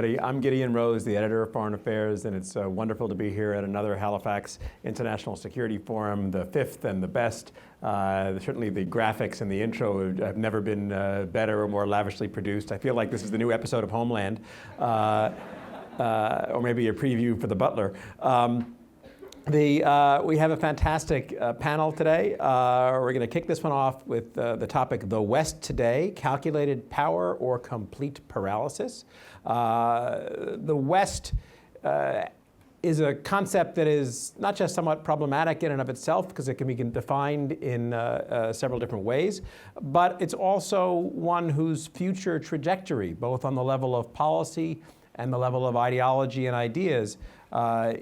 I'm Gideon Rose, the editor of Foreign Affairs, and it's wonderful to be here at another Halifax International Security Forum, the fifth and the best. Certainly the graphics and the intro have never been better or more lavishly produced. I feel like this is the new episode of Homeland, or maybe a preview for The Butler. We have a fantastic panel today. We're going to kick this one off with the topic, The West Today, Calculated Power or Complete Paralysis. The West is a concept that is not just somewhat problematic in and of itself, because it can be defined in several different ways, but it's also one whose future trajectory, both on the level of policy and the level of ideology and ideas,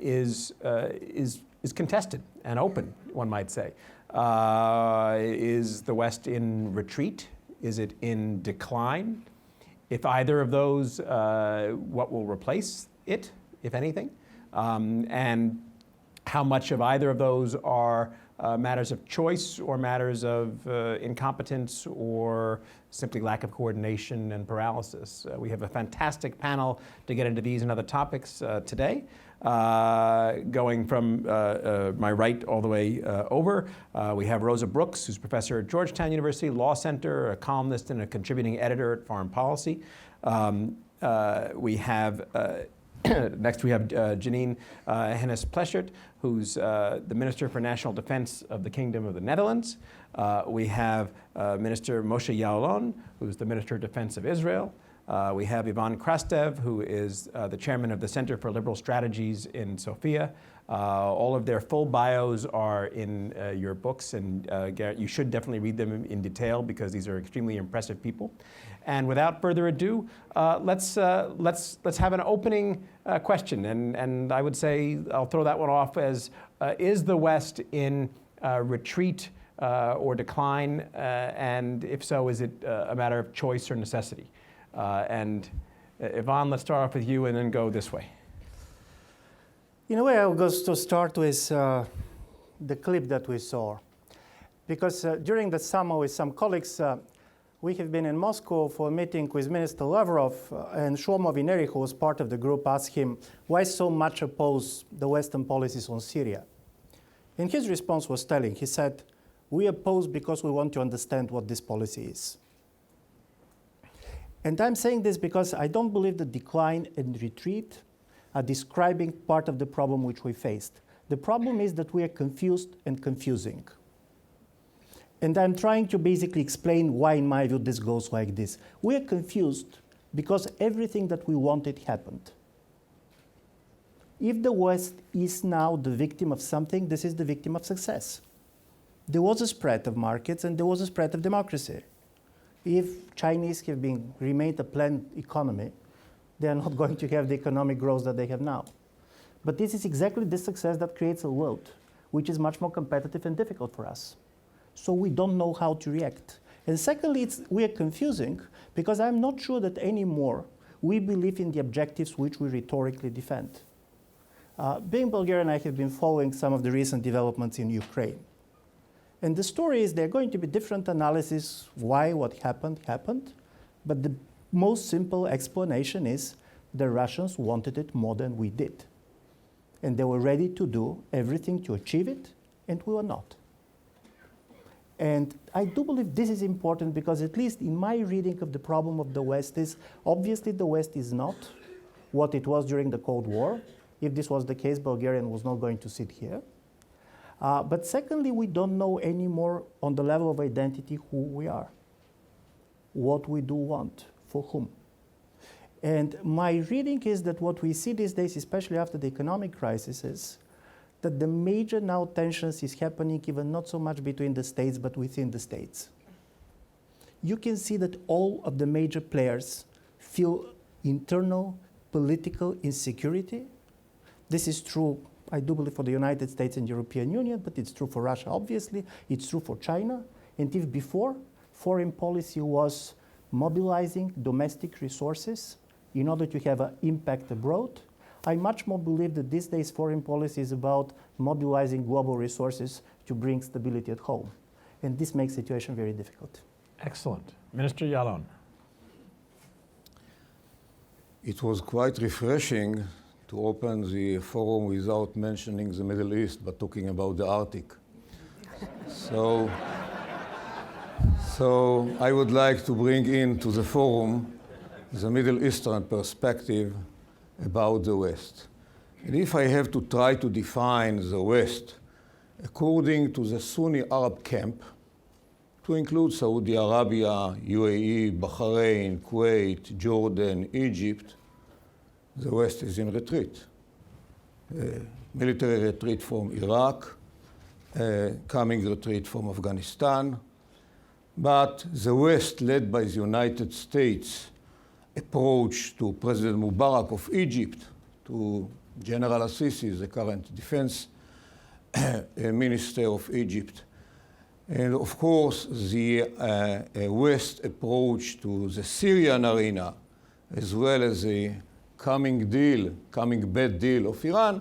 is contested and open, one might say. Is the West in retreat? Is it in decline? If either of those, what will replace it, if anything? And how much of either of those are matters of choice or matters of incompetence or simply lack of coordination and paralysis? We have a fantastic panel to get into these and other topics today. Going from my right all the way over, we have Rosa Brooks, who's professor at Georgetown University Law Center, a columnist and a contributing editor at Foreign Policy. Next we have Janine Hennis-Pleshert, who's the Minister for National Defense of the Kingdom of the Netherlands. We have Minister Moshe Ya'alon, who's the Minister of Defense of Israel. We have Ivan Krastev, who is the chairman of the Center for Liberal Strategies in Sofia. All of their full bios are in your books, and Garrett, you should definitely read them in detail because these are extremely impressive people. And without further ado, let's have an opening question. And I would say I'll throw that one off as: is the West in retreat or decline? And if so, is it a matter of choice or necessity? And Ivan, let's start off with you and then go this way. In a way, I will go to start with the clip that we saw. Because during the summer with some colleagues, we have been in Moscow for a meeting with Minister Lavrov, and Shlomo Vineri, who was part of the group, asked him, why so much oppose the Western policies on Syria? And his response was telling. He said, we oppose because we want to understand what this policy is. And I'm saying this because I don't believe that decline and retreat are describing part of the problem which we faced. The problem is that we are confused and confusing. And I'm trying to basically explain why, in my view, this goes like this. We are confused because everything that we wanted happened. If the West is now the victim of something, this is the victim of success. There was a spread of markets and there was a spread of democracy. If Chinese have remained a planned economy, they are not going to have the economic growth that they have now. But this is exactly the success that creates a world which is much more competitive and difficult for us. So we don't know how to react. And secondly, we are confusing because I'm not sure that anymore we believe in the objectives which we rhetorically defend. Being Bulgarian, I have been following some of the recent developments in Ukraine. And the story is there are going to be different analyses why what happened, but the most simple explanation is the Russians wanted it more than we did. And they were ready to do everything to achieve it, and we were not. And I do believe this is important because, at least in my reading of the problem of the West, is obviously the West is not what it was during the Cold War. If this was the case, Bulgaria was not going to sit here. But secondly, we don't know anymore on the level of identity who we are, what we do want, for whom. And my reading is that what we see these days, especially after the economic crisis, is that the major now tensions is happening even not so much between the states, but within the states. You can see that all of the major players feel internal political insecurity. This is true, I do believe, for the United States and European Union, but it's true for Russia, obviously. It's true for China. And if before, foreign policy was mobilizing domestic resources in order to have an impact abroad, I much more believe that these days foreign policy is about mobilizing global resources to bring stability at home. And this makes the situation very difficult. Excellent. Minister Ya'alon. it was quite refreshing to open the forum without mentioning the Middle East, but talking about the Arctic. So I would like to bring into the forum the Middle Eastern perspective about the West. And if I have to try to define the West according to the Sunni Arab camp, to include Saudi Arabia, UAE, Bahrain, Kuwait, Jordan, Egypt, the West is in retreat. Military retreat from Iraq, coming retreat from Afghanistan, but the West, led by the United States, approach to President Mubarak of Egypt, to General Assisi, the current defense minister of Egypt, and of course the West approach to the Syrian arena, as well as the coming bad deal of Iran,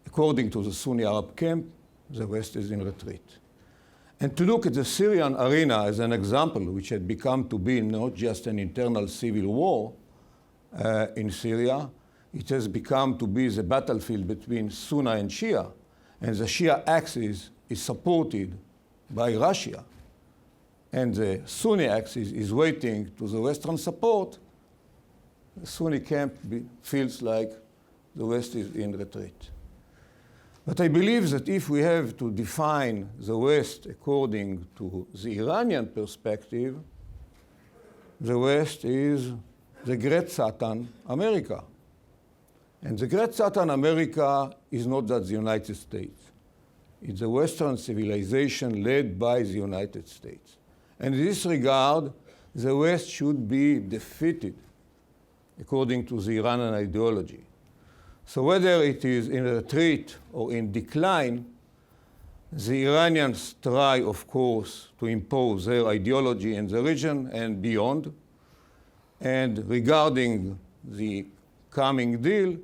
according to the Sunni Arab camp, the West is in retreat. And to look at the Syrian arena as an example, which had become to be not just an internal civil war in Syria, it has become to be the battlefield between Sunni and Shia, and the Shia axis is supported by Russia, and the Sunni axis is waiting to the Western support. The Sunni camp feels like the West is in retreat. But I believe that if we have to define the West according to the Iranian perspective, the West is the great Satan, America. And the great Satan, America, is not that the United States. It's a Western civilization led by the United States. And in this regard, the West should be defeated according to the Iranian ideology. So whether it is in retreat or in decline, the Iranians try, of course, to impose their ideology in the region and beyond. And regarding the coming deal,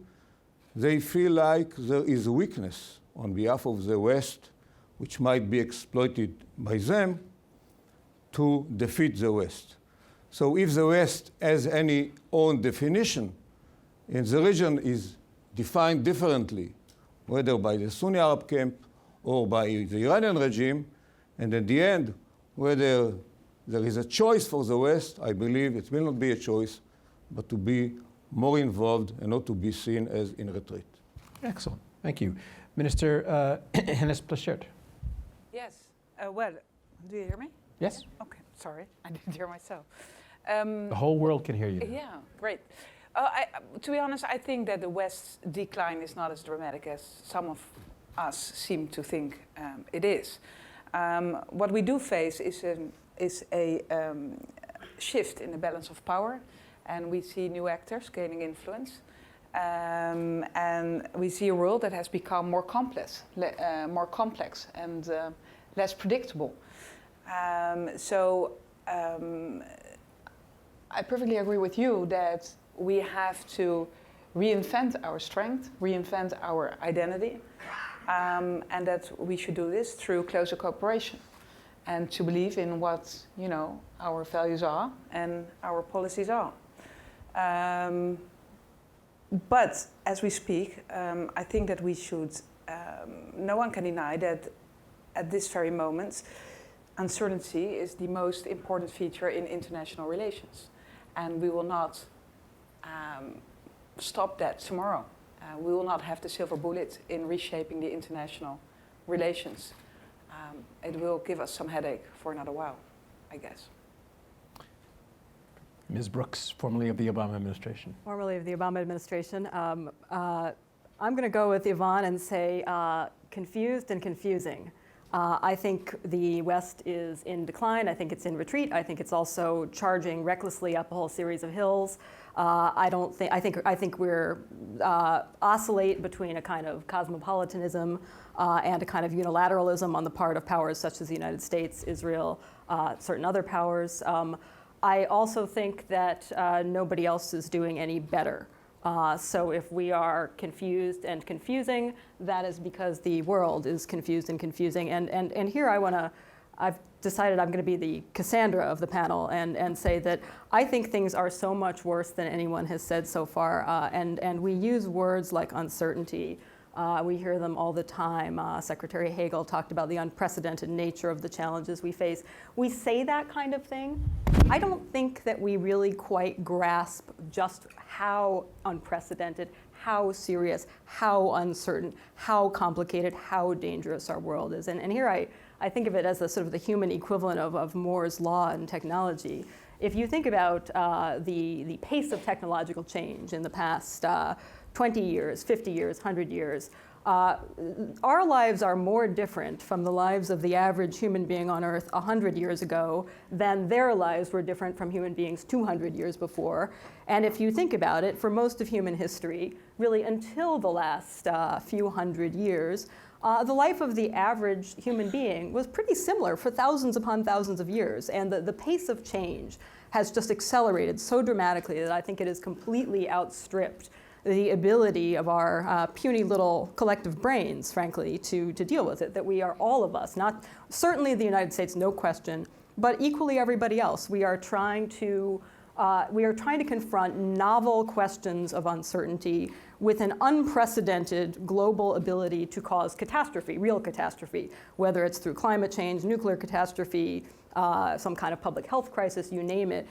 they feel like there is weakness on behalf of the West, which might be exploited by them to defeat the West. So if the West has any own definition, and the region is defined differently, whether by the Sunni Arab camp or by the Iranian regime, and at the end, whether there is a choice for the West, I believe it will not be a choice, but to be more involved and not to be seen as in retreat. Excellent. Thank you. Minister Hennis Plasschaert. Yes. Well, do you hear me? Yes. Okay. Sorry, I didn't hear myself. The whole world can hear you. Yeah, great. To be honest, I think that the West's decline is not as dramatic as some of us seem to think it is. What we do face is a shift in the balance of power, and we see new actors gaining influence. And we see a world that has become more complex and less predictable. I perfectly agree with you that we have to reinvent our strength, reinvent our identity, and that we should do this through closer cooperation, and to believe in what our values are and our policies are. But as we speak, I think that we should, no one can deny that at this very moment, uncertainty is the most important feature in international relations. And we will not stop that tomorrow. We will not have the silver bullet in reshaping the international relations. It will give us some headache for another while, I guess. Ms. Brooks, formerly of the Obama administration. Formerly of the Obama administration. I'm going to go with Yvonne and say confused and confusing. I think the West is in decline. I think it's in retreat. I think it's also charging recklessly up a whole series of hills. I think we're oscillate between a kind of cosmopolitanism and a kind of unilateralism on the part of powers such as the United States, Israel, certain other powers. I also think that nobody else is doing any better. So if we are confused and confusing, that is because the world is confused and confusing. And here I want to I've decided I'm going to be the Cassandra of the panel and say that I think things are so much worse than anyone has said so far. And we use words like uncertainty. We hear them all the time. Secretary Hagel talked about the unprecedented nature of the challenges we face. We say that kind of thing. I don't think that we really quite grasp just how unprecedented, how serious, how uncertain, how complicated, how dangerous our world is. And here I think of it as the sort of the human equivalent of Moore's law in technology. If you think about the pace of technological change in the past 20 years, 50 years, 100 years, our lives are more different from the lives of the average human being on Earth 100 years ago than their lives were different from human beings 200 years before. And if you think about it, for most of human history, really until the last few hundred years, the life of the average human being was pretty similar for thousands upon thousands of years. And the pace of change has just accelerated so dramatically that I think it has completely outstripped the ability of our puny little collective brains, frankly, to deal with it, that we are all of us, not certainly the United States, no question, but equally everybody else. We are trying to confront novel questions of uncertainty with an unprecedented global ability to cause catastrophe, real catastrophe, whether it's through climate change, nuclear catastrophe, some kind of public health crisis, you name it.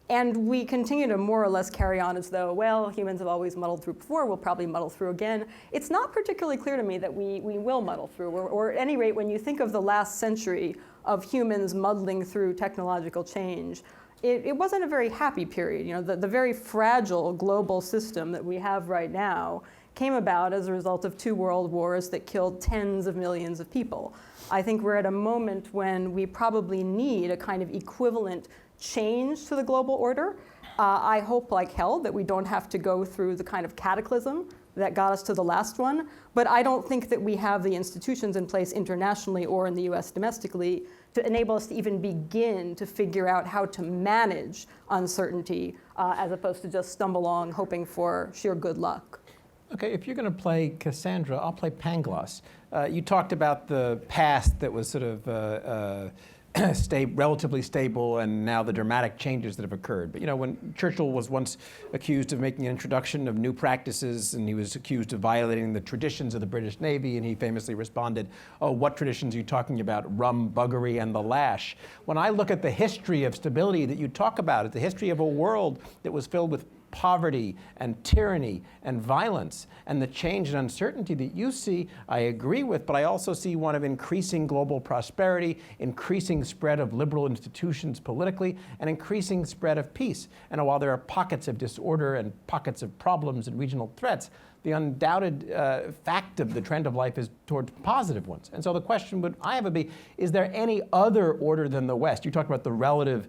And we continue to more or less carry on as though, well, humans have always muddled through before, we'll probably muddle through again. It's not particularly clear to me that we will muddle through, or at any rate, when you think of the last century of humans muddling through technological change, it wasn't a very happy period. You know, the very fragile global system that we have right now came about as a result of 2 world wars that killed tens of millions of people. I think we're at a moment when we probably need a kind of equivalent change to the global order. I hope like hell that we don't have to go through the kind of cataclysm that got us to the last one, but I don't think that we have the institutions in place internationally or in the US domestically to enable us to even begin to figure out how to manage uncertainty as opposed to just stumble along hoping for sheer good luck. Okay, if you're going to play Cassandra, I'll play Pangloss. You talked about the past that was sort of relatively stable, and now the dramatic changes that have occurred. But you know, when Churchill was once accused of making an introduction of new practices, and he was accused of violating the traditions of the British Navy, and he famously responded, "Oh, what traditions are you talking about? Rum, buggery, and the lash." When I look at the history of stability that you talk about, it's the history of a world that was filled with poverty and tyranny and violence, and the change and uncertainty that you see, I agree with, but I also see one of increasing global prosperity, increasing spread of liberal institutions politically, and increasing spread of peace. And while there are pockets of disorder and pockets of problems and regional threats, the undoubted fact of the trend of life is toward positive ones. And so the question would be, is there any other order than the West? You talked about the relative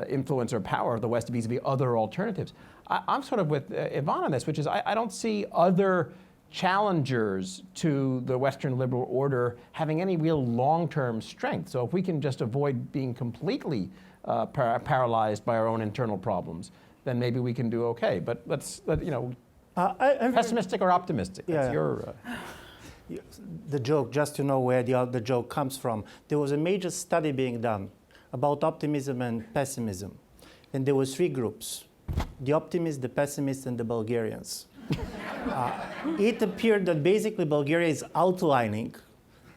influence or power of the West vis-a-vis other alternatives. I'm sort of with Yvonne on this, which is I don't see other challengers to the Western liberal order having any real long-term strength. So if we can just avoid being completely paralyzed by our own internal problems, then maybe we can do okay. But I'm pessimistic or optimistic? That's your... The joke, just to know where the joke comes from, there was a major study being done about optimism and pessimism. And there were 3 groups: the optimists, the pessimists, and the Bulgarians. It appeared that basically Bulgaria is outlining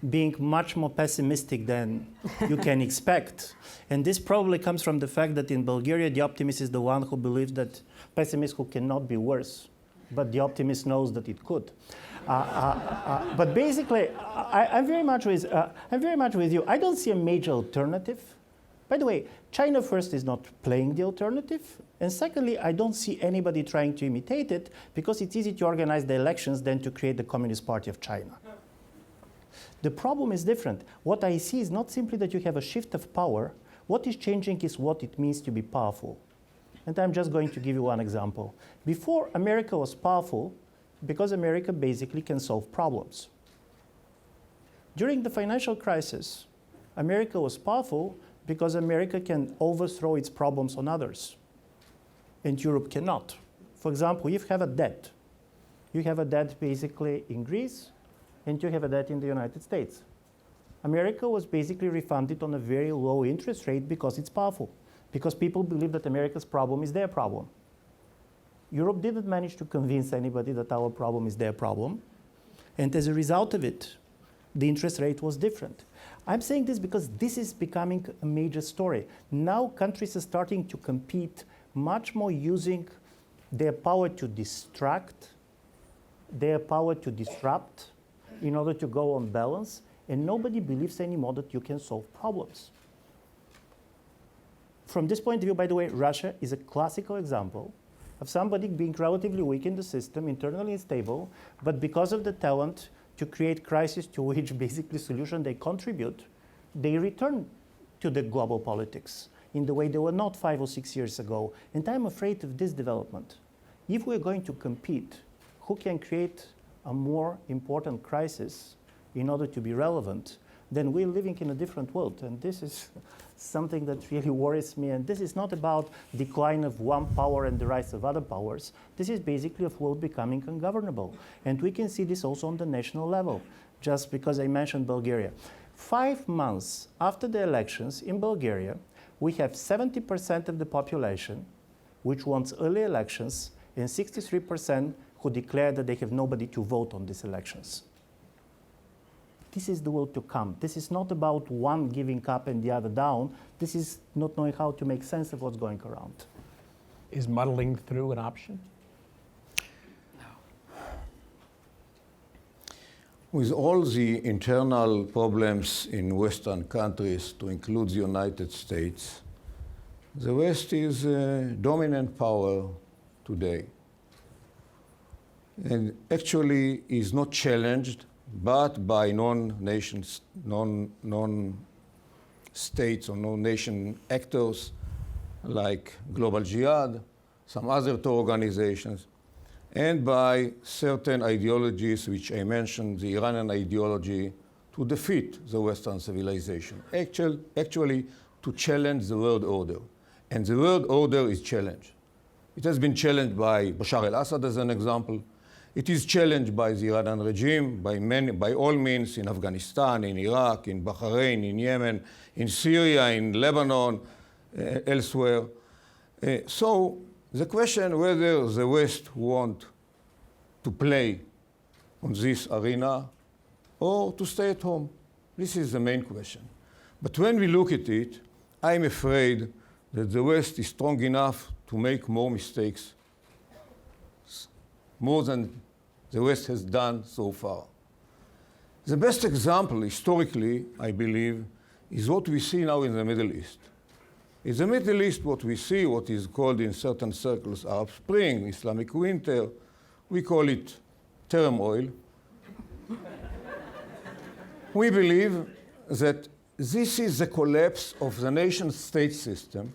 being much more pessimistic than you can expect. And this probably comes from the fact that in Bulgaria, the optimist is the one who believes that pessimist who cannot be worse, but the optimist knows that it could. But basically, I'm very much with you. I don't see a major alternative. By the way, China first is not playing the alternative. And secondly, I don't see anybody trying to imitate it because it's easy to organize the elections than to create the Communist Party of China. The problem is different. What I see is not simply that you have a shift of power. What is changing is what it means to be powerful. And I'm just going to give you one example. Before, America was powerful because America basically can solve problems. During the financial crisis, America was powerful because America can overthrow its problems on others, and Europe cannot. For example, if you have a debt, you have a debt basically in Greece, and you have a debt in the United States. America was basically refunded on a very low interest rate because it's powerful, because people believe that America's problem is their problem. Europe didn't manage to convince anybody that our problem is their problem. And as a result of it, the interest rate was different. I'm saying this because this is becoming a major story. Now countries are starting to compete much more using their power to distract, their power to disrupt in order to go on balance, and nobody believes anymore that you can solve problems. From this point of view, by the way, Russia is a classical example of somebody being relatively weak in the system, internally unstable, but because of the talent to create crisis to which basically solution they contribute, they return to the global politics in the way they were not 5 or 6 years ago. And I'm afraid of this development. If we're going to compete, who can create a more important crisis in order to be relevant, then we're living in a different world. And this is something that really worries me. And this is not about decline of one power and the rise of other powers. This is basically a world becoming ungovernable. And we can see this also on the national level, just because I mentioned Bulgaria. 5 months after the elections in Bulgaria, we have 70% of the population which wants early elections and 63% who declare that they have nobody to vote on these elections. This is the world to come. This is not about one giving up and the other down. This is not knowing how to make sense of what's going around. Is muddling through an option? With all the internal problems in Western countries, to include the United States, the West is a dominant power today. And actually is not challenged but by non-states or non-nation actors like Global Jihad, some other two organizations, and by certain ideologies which I mentioned, the Iranian ideology, to defeat the Western civilization, actually to challenge the world order. And the world order is challenged. It has been challenged by Bashar al-Assad as an example. It is challenged by the Iranian regime, by all means, in Afghanistan, in Iraq, in Bahrain, in Yemen, in Syria, in Lebanon, elsewhere. So the question whether the West want to play on this arena or to stay at home, this is the main question. But when we look at it, I'm afraid that the West is strong enough to make more mistakes, more than the West has done so far. The best example, historically, I believe, is what we see now in the Middle East. In the Middle East, what we see, what is called in certain circles Arab Spring, Islamic Winter, we call it turmoil. We believe that this is the collapse of the nation-state system,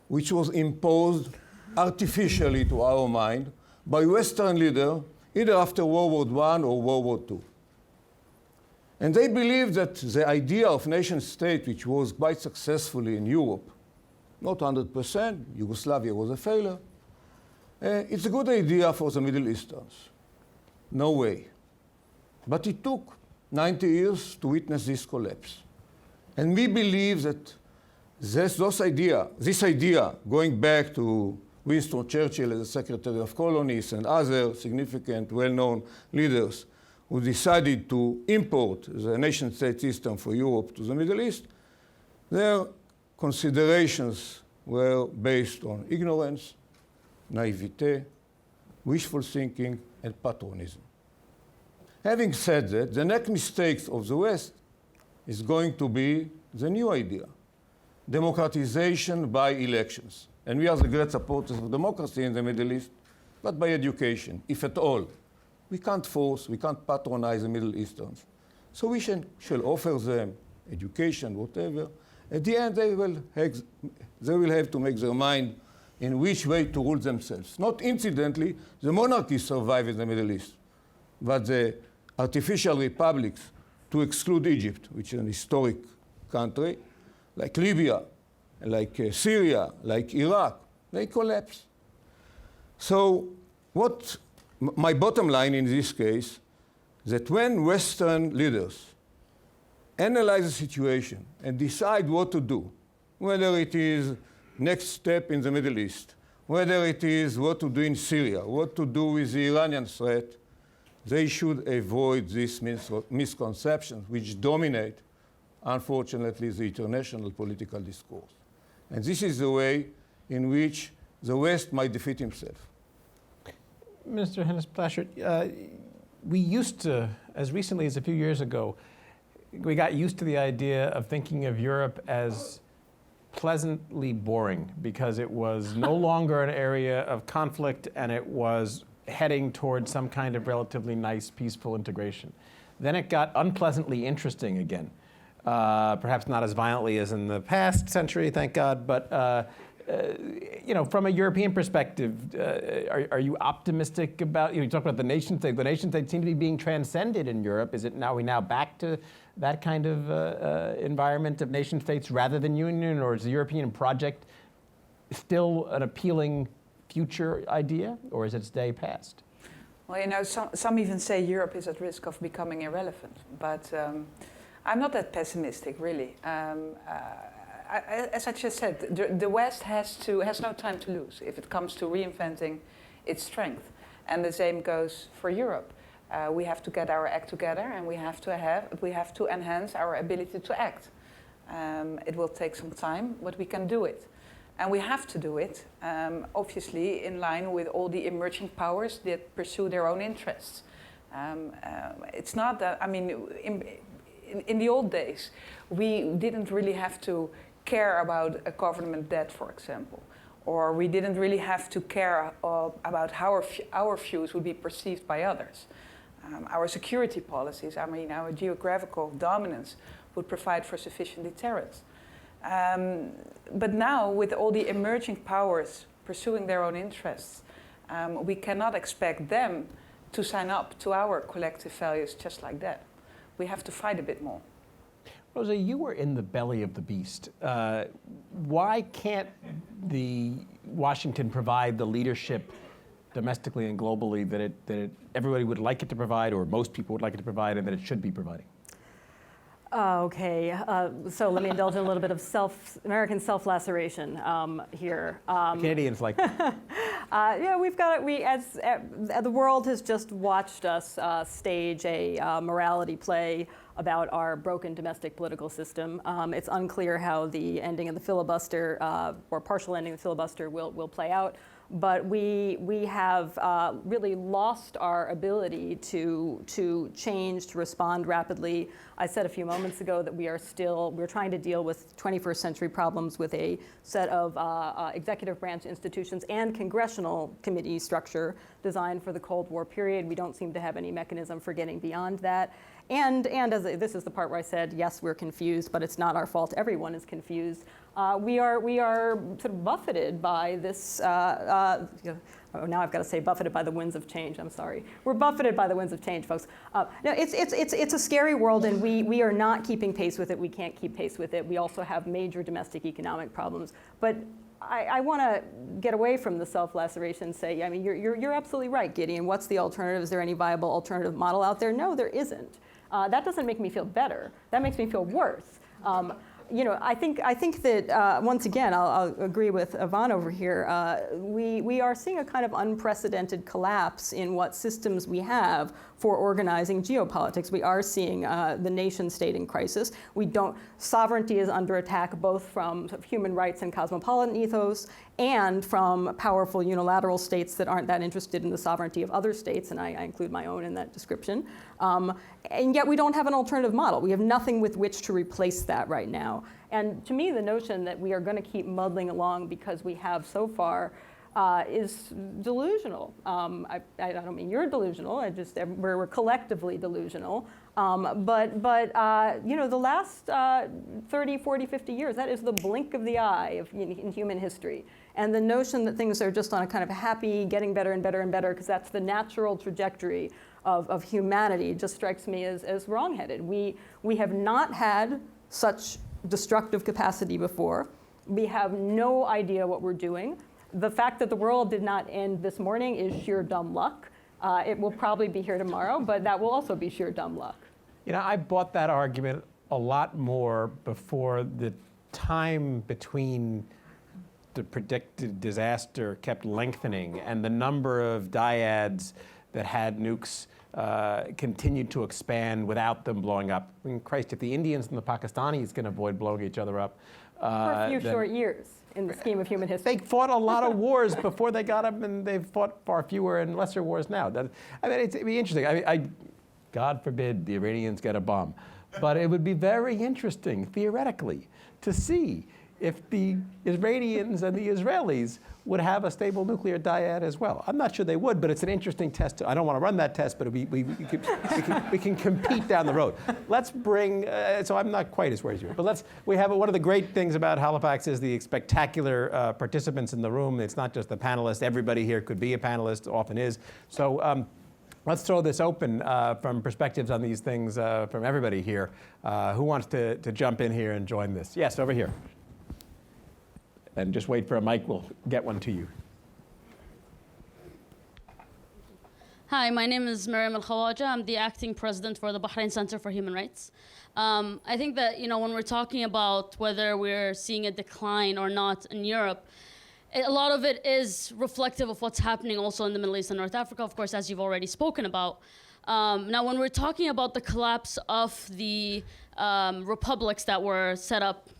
which was imposed artificially to our mind by Western leaders, either after World War I or World War II. And they believe that the idea of nation-state, which was quite successfully in Europe, not 100%, Yugoslavia was a failure, it's a good idea for the Middle Easterns. No way. But it took 90 years to witness this collapse. And we believe that this idea, going back to Winston Churchill as the Secretary of Colonies and other significant, well-known leaders who decided to import the nation-state system for Europe to the Middle East, their considerations were based on ignorance, naivete, wishful thinking, and patriotism. Having said that, the next mistake of the West is going to be the new idea, democratization by elections. And we are the great supporters of democracy in the Middle East, but by education, if at all. We can't force, we can't patronize the Middle Easterns. So we shall offer them education, whatever. At the end, they will have to make their mind in which way to rule themselves. Not incidentally, the monarchies survive in the Middle East, but the artificial republics, to exclude Egypt, which is an historic country, like Libya, like Syria, like Iraq, they collapse. So my bottom line in this case, that when Western leaders analyze the situation and decide what to do, whether it is next step in the Middle East, whether it is what to do in Syria, what to do with the Iranian threat, they should avoid these misconceptions which dominate, unfortunately, the international political discourse. And this is the way in which the West might defeat himself. Mr. Hennis-Plasschaert, we used to, as recently as a few years ago, we got used to the idea of thinking of Europe as pleasantly boring because it was no longer an area of conflict and it was heading towards some kind of relatively nice, peaceful integration. Then it got unpleasantly interesting again. Perhaps not as violently as in the past century, thank God, but from a European perspective, are you optimistic about, you talk about the nation state. The nation state seem to be being transcended in Europe. Is it now, we now back to that kind of environment of nation states rather than union, or is the European project still an appealing future idea, or is its day past? Well, some even say Europe is at risk of becoming irrelevant, but I'm not that pessimistic, really. As I just said, the West has no time to lose if it comes to reinventing its strength, and the same goes for Europe. We have to get our act together, and we have to enhance our ability to act. It will take some time, but we can do it, and we have to do it, obviously in line with all the emerging powers that pursue their own interests. It's not that, I mean, in the old days, we didn't really have to care about a government debt, for example, or we didn't really have to care about how our views would be perceived by others. Our security policies, I mean, our geographical dominance would provide for sufficient deterrence. But now, with all the emerging powers pursuing their own interests, we cannot expect them to sign up to our collective values just like that. We have to fight a bit more. Rosa, you were in the belly of the beast. Why can't Washington provide the leadership domestically and globally that everybody would like it to provide, or most people would like it to provide, and that it should be providing? Okay, so let me indulge in a little bit of American self-laceration here. Canadians like that. Yeah, we've got the world has just watched us stage a morality play about our broken domestic political system. It's unclear how the ending of the filibuster or partial ending of the filibuster will play out. But we have really lost our ability to change, to respond rapidly. I said a few moments ago that we're trying to deal with 21st century problems with a set of executive branch institutions and congressional committee structure designed for the Cold War period. We don't seem to have any mechanism for getting beyond that. And this is the part where I said, yes, we're confused, but it's not our fault. Everyone is confused. We are sort of buffeted by this. Now I've got to say buffeted by the winds of change. I'm sorry. We're buffeted by the winds of change, folks. No, it's a scary world, and we are not keeping pace with it. We can't keep pace with it. We also have major domestic economic problems. But I want to get away from the self-laceration and say, I mean, you're absolutely right, Gideon. What's the alternative? Is there any viable alternative model out there? No, there isn't. That doesn't make me feel better. That makes me feel worse. I think that once again, I'll agree with Yvonne over here. We are seeing a kind of unprecedented collapse in what systems we have for organizing geopolitics. We are seeing the nation state in crisis. Sovereignty is under attack both from sort of human rights and cosmopolitan ethos and from powerful unilateral states that aren't that interested in the sovereignty of other states, and I include my own in that description. And yet we don't have an alternative model. We have nothing with which to replace that right now. And to me, the notion that we are going to keep muddling along because we have so far is delusional. I don't mean you're delusional. We're collectively delusional. But the last 30, 40, 50 years, that is the blink of the eye in human history. And the notion that things are just on a kind of happy, getting better and better and better, because that's the natural trajectory of humanity, just strikes me as wrongheaded. We have not had such destructive capacity before. We have no idea what we're doing. The fact that the world did not end this morning is sheer dumb luck. It will probably be here tomorrow, but that will also be sheer dumb luck. I bought that argument a lot more before the time between the predicted disaster kept lengthening, and the number of dyads that had nukes continued to expand without them blowing up. I mean, Christ, if the Indians and the Pakistanis can avoid blowing each other up, For a few short years in the scheme of human history. they fought a lot of wars before they got up, and they've fought far fewer and lesser wars now. I mean, it'd be interesting. God forbid the Iranians get a bomb. But it would be very interesting, theoretically, to see if the Iranians and the Israelis would have a stable nuclear dyad as well. I'm not sure they would, but it's an interesting test. I don't want to run that test, but we can compete down the road. Let's bring, so I'm not quite as worried as you, but we have one of the great things about Halifax is the spectacular participants in the room. It's not just the panelists. Everybody here could be a panelist, often is. So let's throw this open from perspectives on these things from everybody here. Who wants to jump in here and join this? Yes, over here. And just wait for a mic, we'll get one to you. Hi, my name is Mariam Al-Khawaja. I'm the acting president for the Bahrain Center for Human Rights. I think that, when we're talking about whether we're seeing a decline or not in Europe, a lot of it is reflective of what's happening also in the Middle East and North Africa, of course, as you've already spoken about. Now, when we're talking about the collapse of the republics that were set up,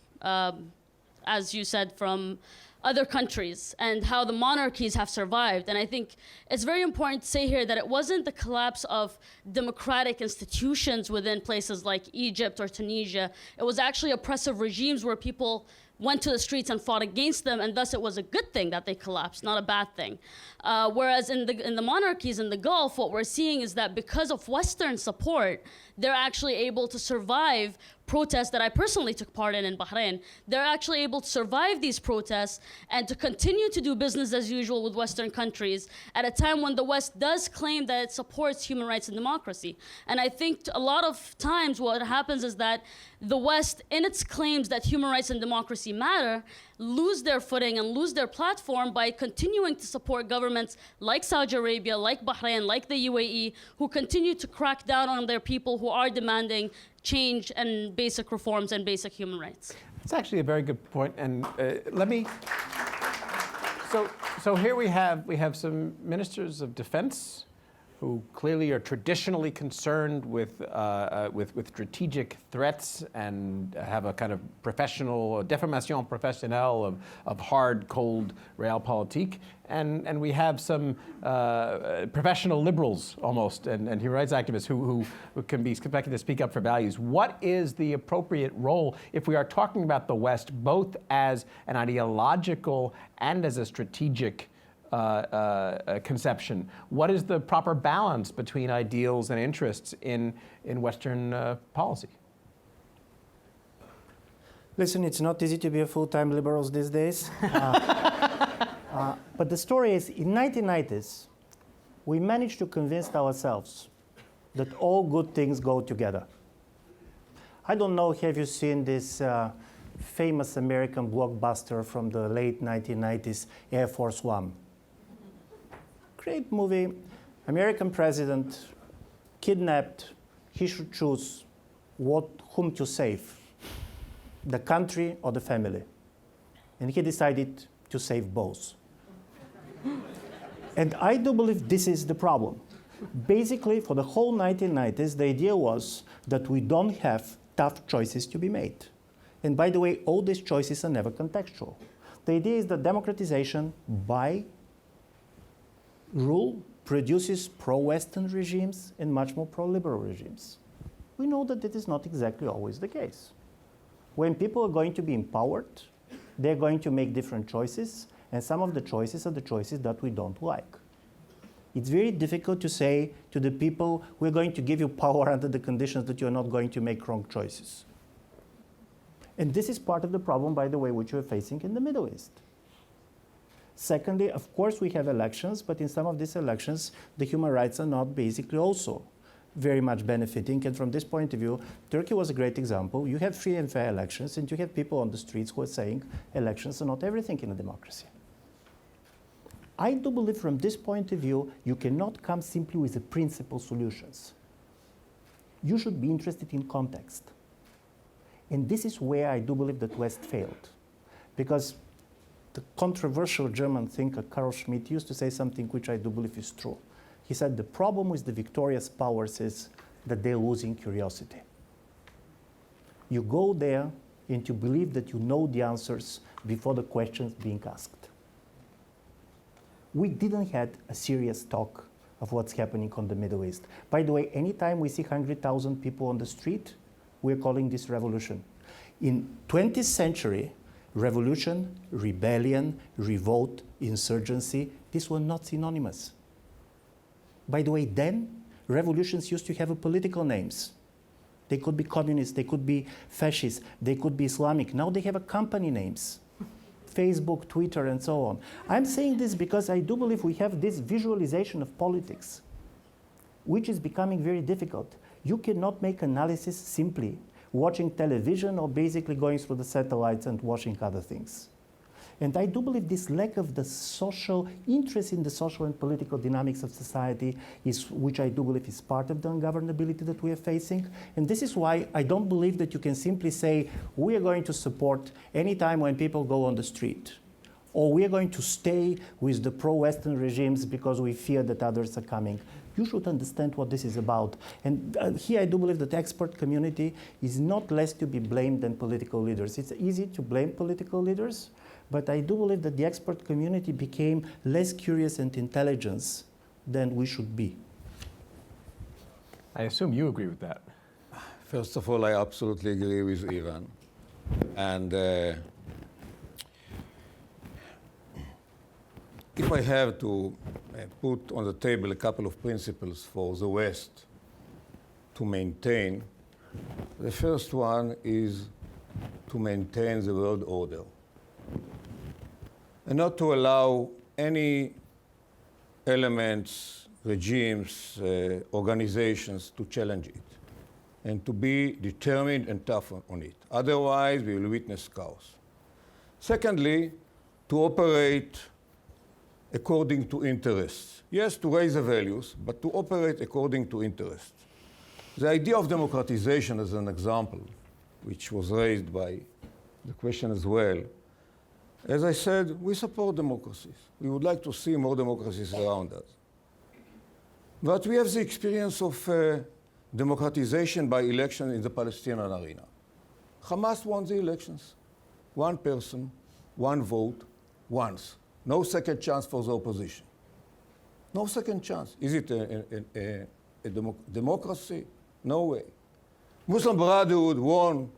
as you said, from other countries and how the monarchies have survived. And I think it's very important to say here that it wasn't the collapse of democratic institutions within places like Egypt or Tunisia. It was actually oppressive regimes where people went to the streets and fought against them, and thus it was a good thing that they collapsed, not a bad thing. Whereas in the monarchies in the Gulf, what we're seeing is that because of Western support, they're actually able to survive protests that I personally took part in Bahrain. They're actually able to survive these protests and to continue to do business as usual with Western countries at a time when the West does claim that it supports human rights and democracy. And I think a lot of times what happens is that the West, in its claims that human rights and democracy matter, lose their footing and lose their platform by continuing to support governments like Saudi Arabia, like Bahrain, like the UAE, who continue to crack down on their people who are demanding change and basic reforms and basic human rights. That's actually a very good point, and let me. So here we have some ministers of defense who clearly are traditionally concerned with strategic threats and have a kind of professional, déformation professionnelle of hard, cold realpolitik. And we have some professional liberals almost and human rights activists who can be expected to speak up for values. What is the appropriate role if we are talking about the West both as an ideological and as a strategic conception? What is the proper balance between ideals and interests in Western policy? Listen, it's not easy to be a full-time liberal these days. But the story is, in 1990s, we managed to convince ourselves that all good things go together. I don't know, have you seen this famous American blockbuster from the late 1990s, Air Force One? Great movie. American president kidnapped. He should choose whom to save, the country or the family. And he decided to save both. And I do believe this is the problem. Basically, for the whole 1990s, the idea was that we don't have tough choices to be made. And by the way, all these choices are never contextual. The idea is that democratization by rule produces pro-Western regimes and much more pro-liberal regimes. We know that that is not exactly always the case. When people are going to be empowered, they're going to make different choices, and some of the choices are the choices that we don't like. It's very difficult to say to the people, we're going to give you power under the conditions that you're not going to make wrong choices. And this is part of the problem, by the way, which we're facing in the Middle East. Secondly, of course, we have elections, but in some of these elections, the human rights are not basically also very much benefiting. And from this point of view, Turkey was a great example. You have free and fair elections, and you have people on the streets who are saying elections are not everything in a democracy. I do believe from this point of view, you cannot come simply with the principal solutions. You should be interested in context. And this is where I do believe that West failed. Because the controversial German thinker Carl Schmitt used to say something which I do believe is true. He said, the problem with the victorious powers is that they're losing curiosity. You go there and you believe that you know the answers before the questions being asked. We didn't have a serious talk of what's happening on the Middle East. By the way, anytime we see 100,000 people on the street, we're calling this revolution. In 20th century, revolution, rebellion, revolt, insurgency, these were not synonymous. By the way, then, revolutions used to have political names. They could be communist, they could be fascist, they could be Islamic. Now they have a company names. Facebook, Twitter, and so on. I'm saying this because I do believe we have this visualization of politics, which is becoming very difficult. You cannot make analysis simply watching television or basically going through the satellites and watching other things. And I do believe this lack of the social interest in the social and political dynamics of society is, which I do believe is part of the ungovernability that we are facing. And this is why I don't believe that you can simply say, we are going to support any time when people go on the street, or we are going to stay with the pro-Western regimes because we fear that others are coming. You should understand what this is about. And here I do believe that the expert community is not less to be blamed than political leaders. It's easy to blame political leaders, but I do believe that the expert community became less curious and intelligent than we should be. I assume you agree with that. First of all, I absolutely agree with Iran. And if I have to put on the table a couple of principles for the West to maintain, the first one is to maintain the world order and not to allow any elements, regimes, organizations to challenge it, and to be determined and tough on it. Otherwise, we will witness chaos. Secondly, to operate according to interests. Yes, to raise the values, but to operate according to interests. The idea of democratization as an example, which was raised by the question as well, as I said, we support democracies. We would like to see more democracies around us. But we have the experience of democratization by election in the Palestinian arena. Hamas won the elections. One person, one vote, once. No second chance for the opposition. No second chance. Is it a democracy? No way. Muslim Brotherhood won,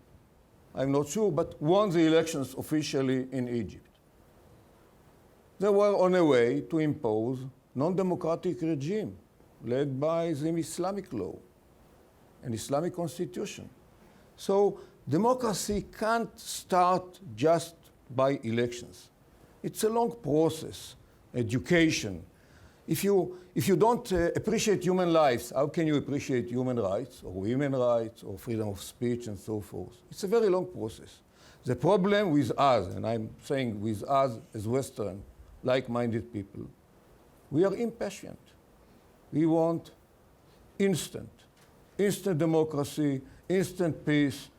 I'm not sure, but won the elections officially in Egypt. They were on a way to impose non-democratic regime led by the Islamic law and Islamic constitution. So democracy can't start just by elections. It's a long process, education. If you don't appreciate human lives, how can you appreciate human rights or women's rights or freedom of speech and so forth? It's a very long process. The problem with us, and I'm saying with us as Western, like-minded people, we are impatient. We want instant democracy, instant peace,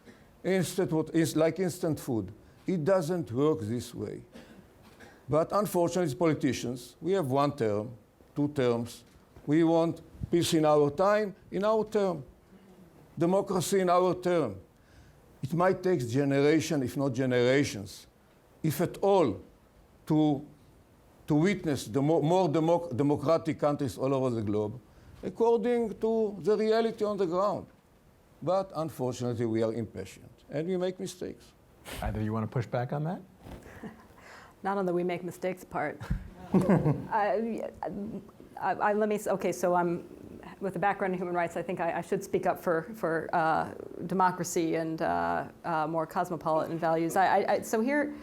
like instant food. It doesn't work this way. But unfortunately, as politicians, we have one term, 2 terms. We want peace in our time, in our term. Democracy in our term. It might take generation, if not generations, if at all, to witness the more democratic countries all over the globe, according to the reality on the ground. But unfortunately, we are impatient, and we make mistakes. Either you want to push back on that? Not on the we make mistakes part. Okay, so I'm, with a background in human rights, I think I should speak up for democracy and more cosmopolitan values. So here,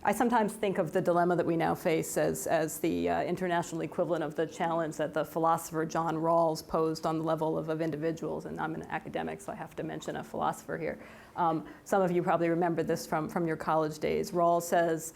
I sometimes think of the dilemma that we now face as the international equivalent of the challenge that the philosopher John Rawls posed on the level of individuals, and I'm an academic, so I have to mention a philosopher here. Some of you probably remember this from your college days. Rawls says,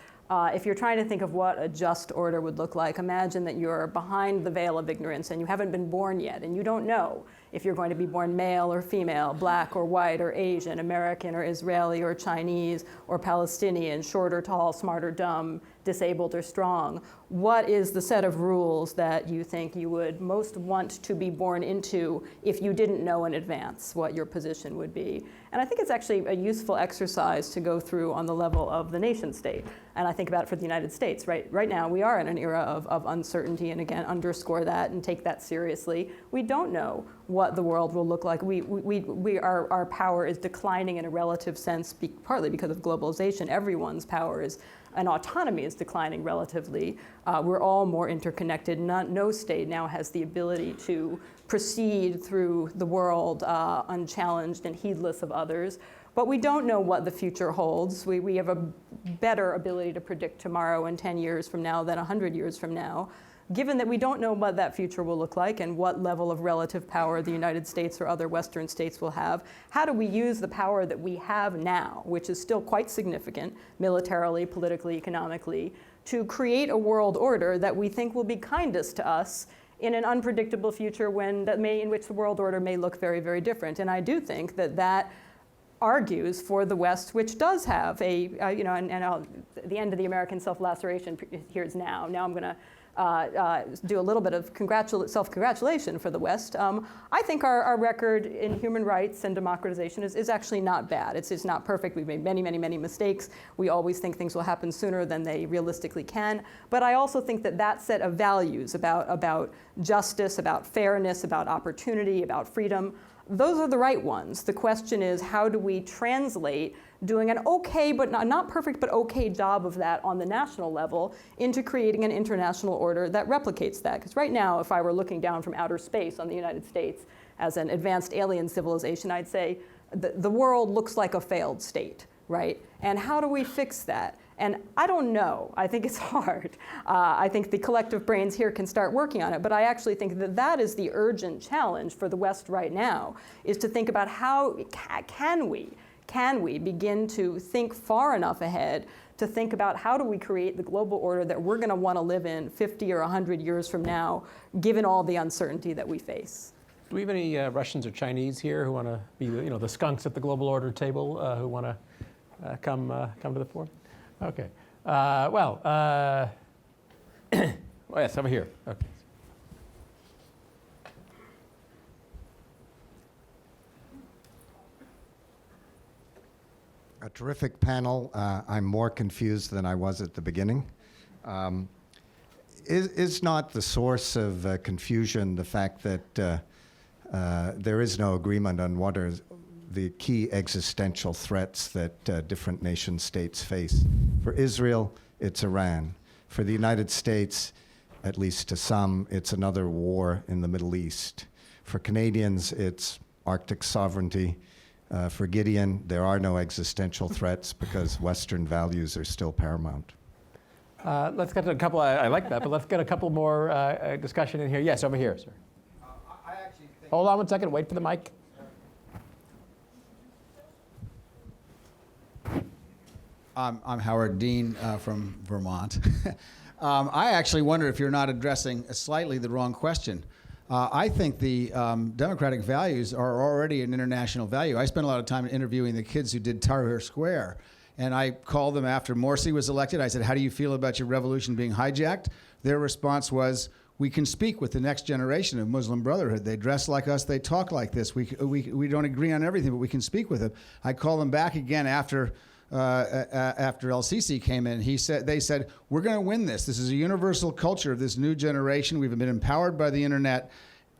if you're trying to think of what a just order would look like, imagine that you're behind the veil of ignorance and you haven't been born yet and you don't know. if you're going to be born male or female, black or white or Asian, American or Israeli or Chinese or Palestinian, short or tall, smart or dumb, disabled or strong. What is the set of rules that you think you would most want to be born into if you didn't know in advance what your position would be? And I think it's actually a useful exercise to go through on the level of the nation state. And I think about it for the United States. Right now, we are in an era of uncertainty, and again, underscore that and take that seriously. We don't know what the world will look like. Our power is declining in a relative sense, partly because of globalization. Everyone's power is, and autonomy is declining relatively. We're all more interconnected. No state now has the ability to proceed through the world unchallenged and heedless of others. But we don't know what the future holds. We have a better ability to predict tomorrow and 10 years from now than 100 years from now. Given that we don't know what that future will look like and what level of relative power the United States or other Western states will have, how do we use the power that we have now, which is still quite significant militarily, politically, economically, to create a world order that we think will be kindest to us in an unpredictable future in which the world order may look very, very different? And I do think that argues for the West, which does have the end of the American self-laceration here is now. Now I'm going to do a little bit of self-congratulation for the West. I think our record in human rights and democratization is actually not bad. It's not perfect. We've made many, many, many mistakes. We always think things will happen sooner than they realistically can. But I also think that set of values about justice, about fairness, about opportunity, about freedom, those are the right ones. The question is, how do we translate doing an okay, but not perfect, but okay job of that on the national level into creating an international order that replicates that? Because right now, if I were looking down from outer space on the United States as an advanced alien civilization, I'd say the world looks like a failed state, right? And how do we fix that? And I don't know. I think it's hard. I think the collective brains here can start working on it, but I actually think that is the urgent challenge for the West right now, is to think about how can we begin to think far enough ahead to think about how do we create the global order that we're going to want to live in 50 or 100 years from now, given all the uncertainty that we face. Do we have any Russians or Chinese here who want to be the skunks at the global order table who want to come to the fore? Okay. Well, yes, over here. Okay. A terrific panel. I'm more confused than I was at the beginning. Is not the source of confusion the fact that there is no agreement on what are the key existential threats that different nation states face? For Israel, it's Iran. For the United States, at least to some, it's another war in the Middle East. For Canadians, it's Arctic sovereignty. For Gideon, there are no existential threats because Western values are still paramount. Let's get to a couple. I like that, but let's get a couple more discussion in here. Yes, over here, sir. I actually think Hold on one second. Wait for the mic. I'm Howard Dean from Vermont. I actually wonder if you're not addressing slightly the wrong question. I think the democratic values are already an international value. I spent a lot of time interviewing the kids who did Tahrir Square, and I called them after Morsi was elected. I said, how do you feel about your revolution being hijacked? Their response was, we can speak with the next generation of Muslim Brotherhood. They dress like us, they talk like this. We don't agree on everything, but we can speak with them. I called them back again after El-Sisi came in. They said, we're going to win this. This is a universal culture of this new generation. We've been empowered by the internet.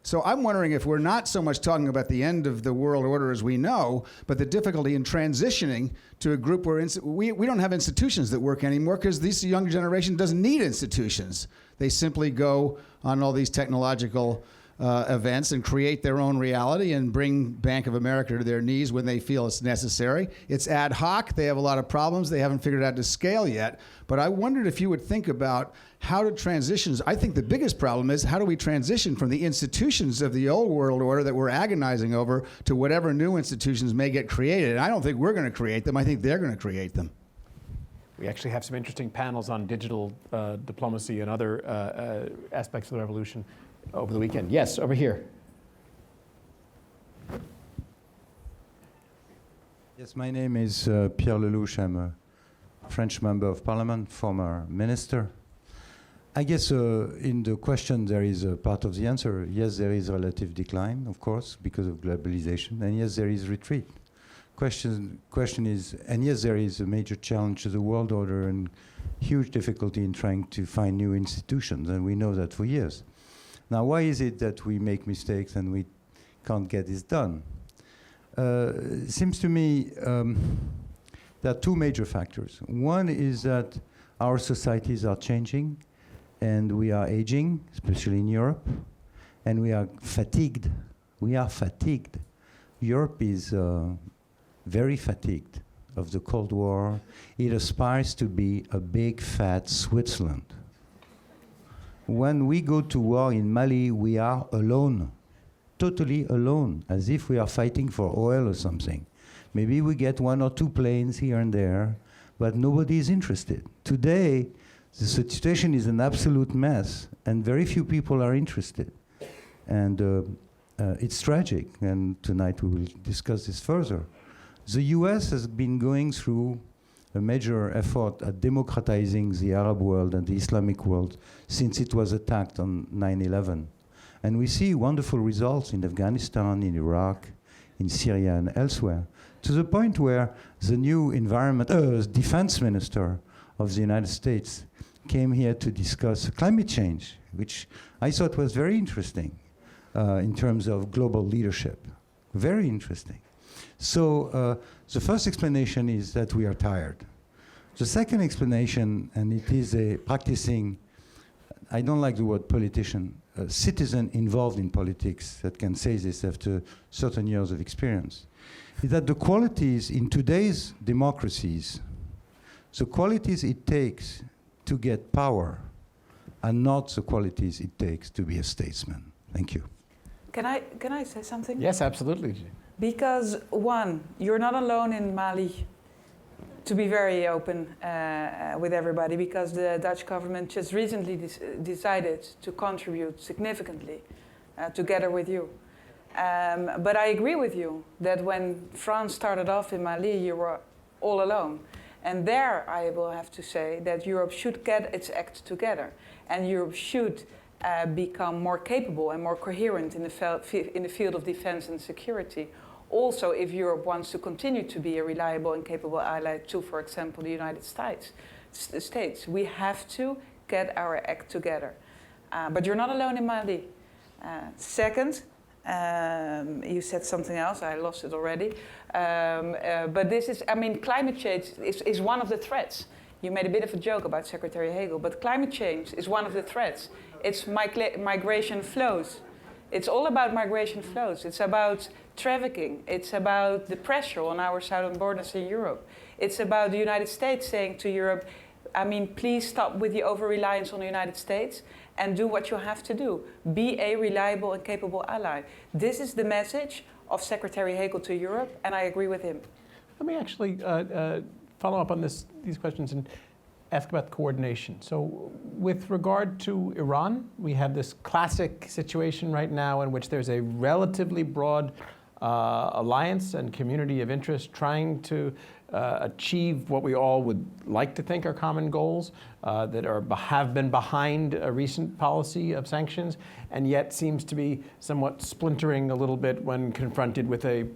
So I'm wondering if we're not so much talking about the end of the world order as we know, but the difficulty in transitioning to a group where we don't have institutions that work anymore because this young generation doesn't need institutions. They simply go on all these technological events and create their own reality and bring Bank of America to their knees when they feel it's necessary. It's ad hoc. They have a lot of problems. They haven't figured out to scale yet. But I wondered if you would think about how to transition. I think the biggest problem is how do we transition from the institutions of the old world order that we're agonizing over to whatever new institutions may get created. And I don't think we're going to create them. I think they're going to create them. We actually have some interesting panels on digital diplomacy and other aspects of the revolution over the weekend. Yes, over here. Yes, my name is Pierre Lelouch. I'm a French member of parliament, former minister. I guess in the question there is a part of the answer. Yes, there is relative decline, of course, because of globalization, and yes, there is retreat. Question is, and yes, there is a major challenge to the world order and huge difficulty in trying to find new institutions, and we know that for years. Now, why is it that we make mistakes and we can't get this done? It seems to me there are two major factors. One is that our societies are changing, and we are aging, especially in Europe, and we are fatigued. We are fatigued. Europe is very fatigued of the Cold War. It aspires to be a big, fat Switzerland. When we go to war in Mali, we are alone, totally alone, as if we are fighting for oil or something. Maybe we get 1 or 2 planes here and there, but nobody is interested. Today, the situation is an absolute mess, and very few people are interested. And it's tragic, and tonight we will discuss this further. The US has been going through a major effort at democratizing the Arab world and the Islamic world since it was attacked on 9/11. And we see wonderful results in Afghanistan, in Iraq, in Syria, and elsewhere, to the point where the new defense minister of the United States came here to discuss climate change, which I thought was very interesting in terms of global leadership. Very interesting. So the first explanation is that we are tired. The second explanation, and it is a practicing, I don't like the word politician, a citizen involved in politics that can say this after certain years of experience, is that the qualities in today's democracies, the qualities it takes to get power are not the qualities it takes to be a statesman. Thank you. Can I say something? Yes, absolutely. Because one, you're not alone in Mali, to be very open with everybody, because the Dutch government just recently decided to contribute significantly together with you. But I agree with you that when France started off in Mali, you were all alone. And there I will have to say that Europe should get its act together, and Europe should become more capable and more coherent in the field of defense and security. Also, if Europe wants to continue to be a reliable and capable ally to, for example, the United States, we have to get our act together. But you're not alone in Mali. Second, you said something else, I lost it already. But this is, I mean, climate change is one of the threats. You made a bit of a joke about Secretary Hagel, but climate change is one of the threats. It's migration flows. It's all about migration flows. It's about trafficking. It's about the pressure on our southern borders in Europe. It's about the United States saying to Europe, I mean, please stop with the over-reliance on the United States and do what you have to do. Be a reliable and capable ally. This is the message of Secretary Hagel to Europe, and I agree with him. Let me actually follow up on these questions and ask about coordination. So with regard to Iran, we have this classic situation right now in which there's a relatively broad alliance and community of interest trying to achieve what we all would like to think are common goals that have been behind a recent policy of sanctions, and yet seems to be somewhat splintering a little bit when confronted with a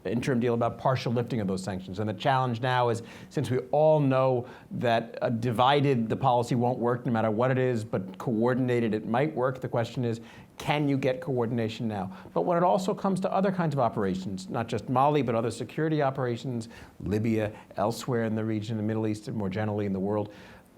interim deal about partial lifting of those sanctions. And the challenge now is, since we all know that divided the policy won't work no matter what it is, but coordinated it might work, the question is, can you get coordination now? But when it also comes to other kinds of operations, not just Mali, but other security operations, Libya, elsewhere in the region, the Middle East, and more generally in the world,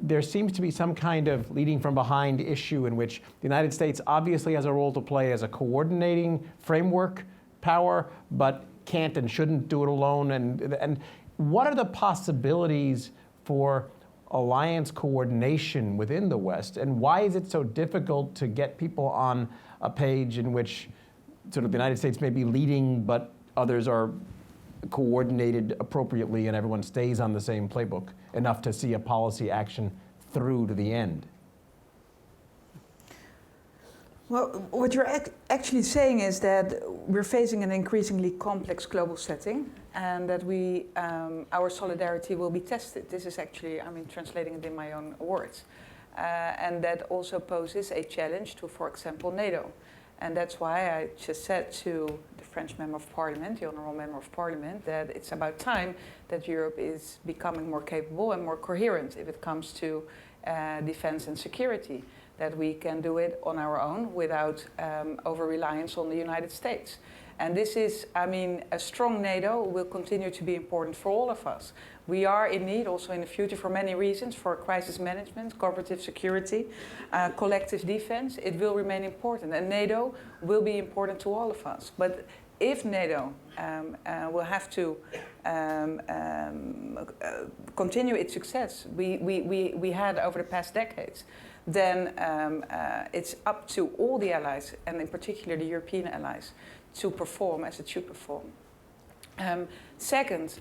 there seems to be some kind of leading from behind issue in which the United States obviously has a role to play as a coordinating framework power, but can't and shouldn't do it alone. And what are the possibilities for alliance coordination within the West, and why is it so difficult to get people on a page in which sort of the United States may be leading, but others are coordinated appropriately and everyone stays on the same playbook enough to see a policy action through to the end? Well, what you're actually saying is that we're facing an increasingly complex global setting, and that our solidarity will be tested. This is actually, translating it in my own words. And that also poses a challenge to, for example, NATO. And that's why I just said to the French Member of Parliament, the Honourable Member of Parliament, that it's about time that Europe is becoming more capable and more coherent if it comes to defense and security, that we can do it on our own without over-reliance on the United States. And this is, a strong NATO will continue to be important for all of us. We are in need also in the future for many reasons, for crisis management, cooperative security, collective defense. It will remain important, and NATO will be important to all of us. But if NATO will have to continue its success we had over the past decades, then it's up to all the allies, and in particular the European allies, to perform as it should perform. Second,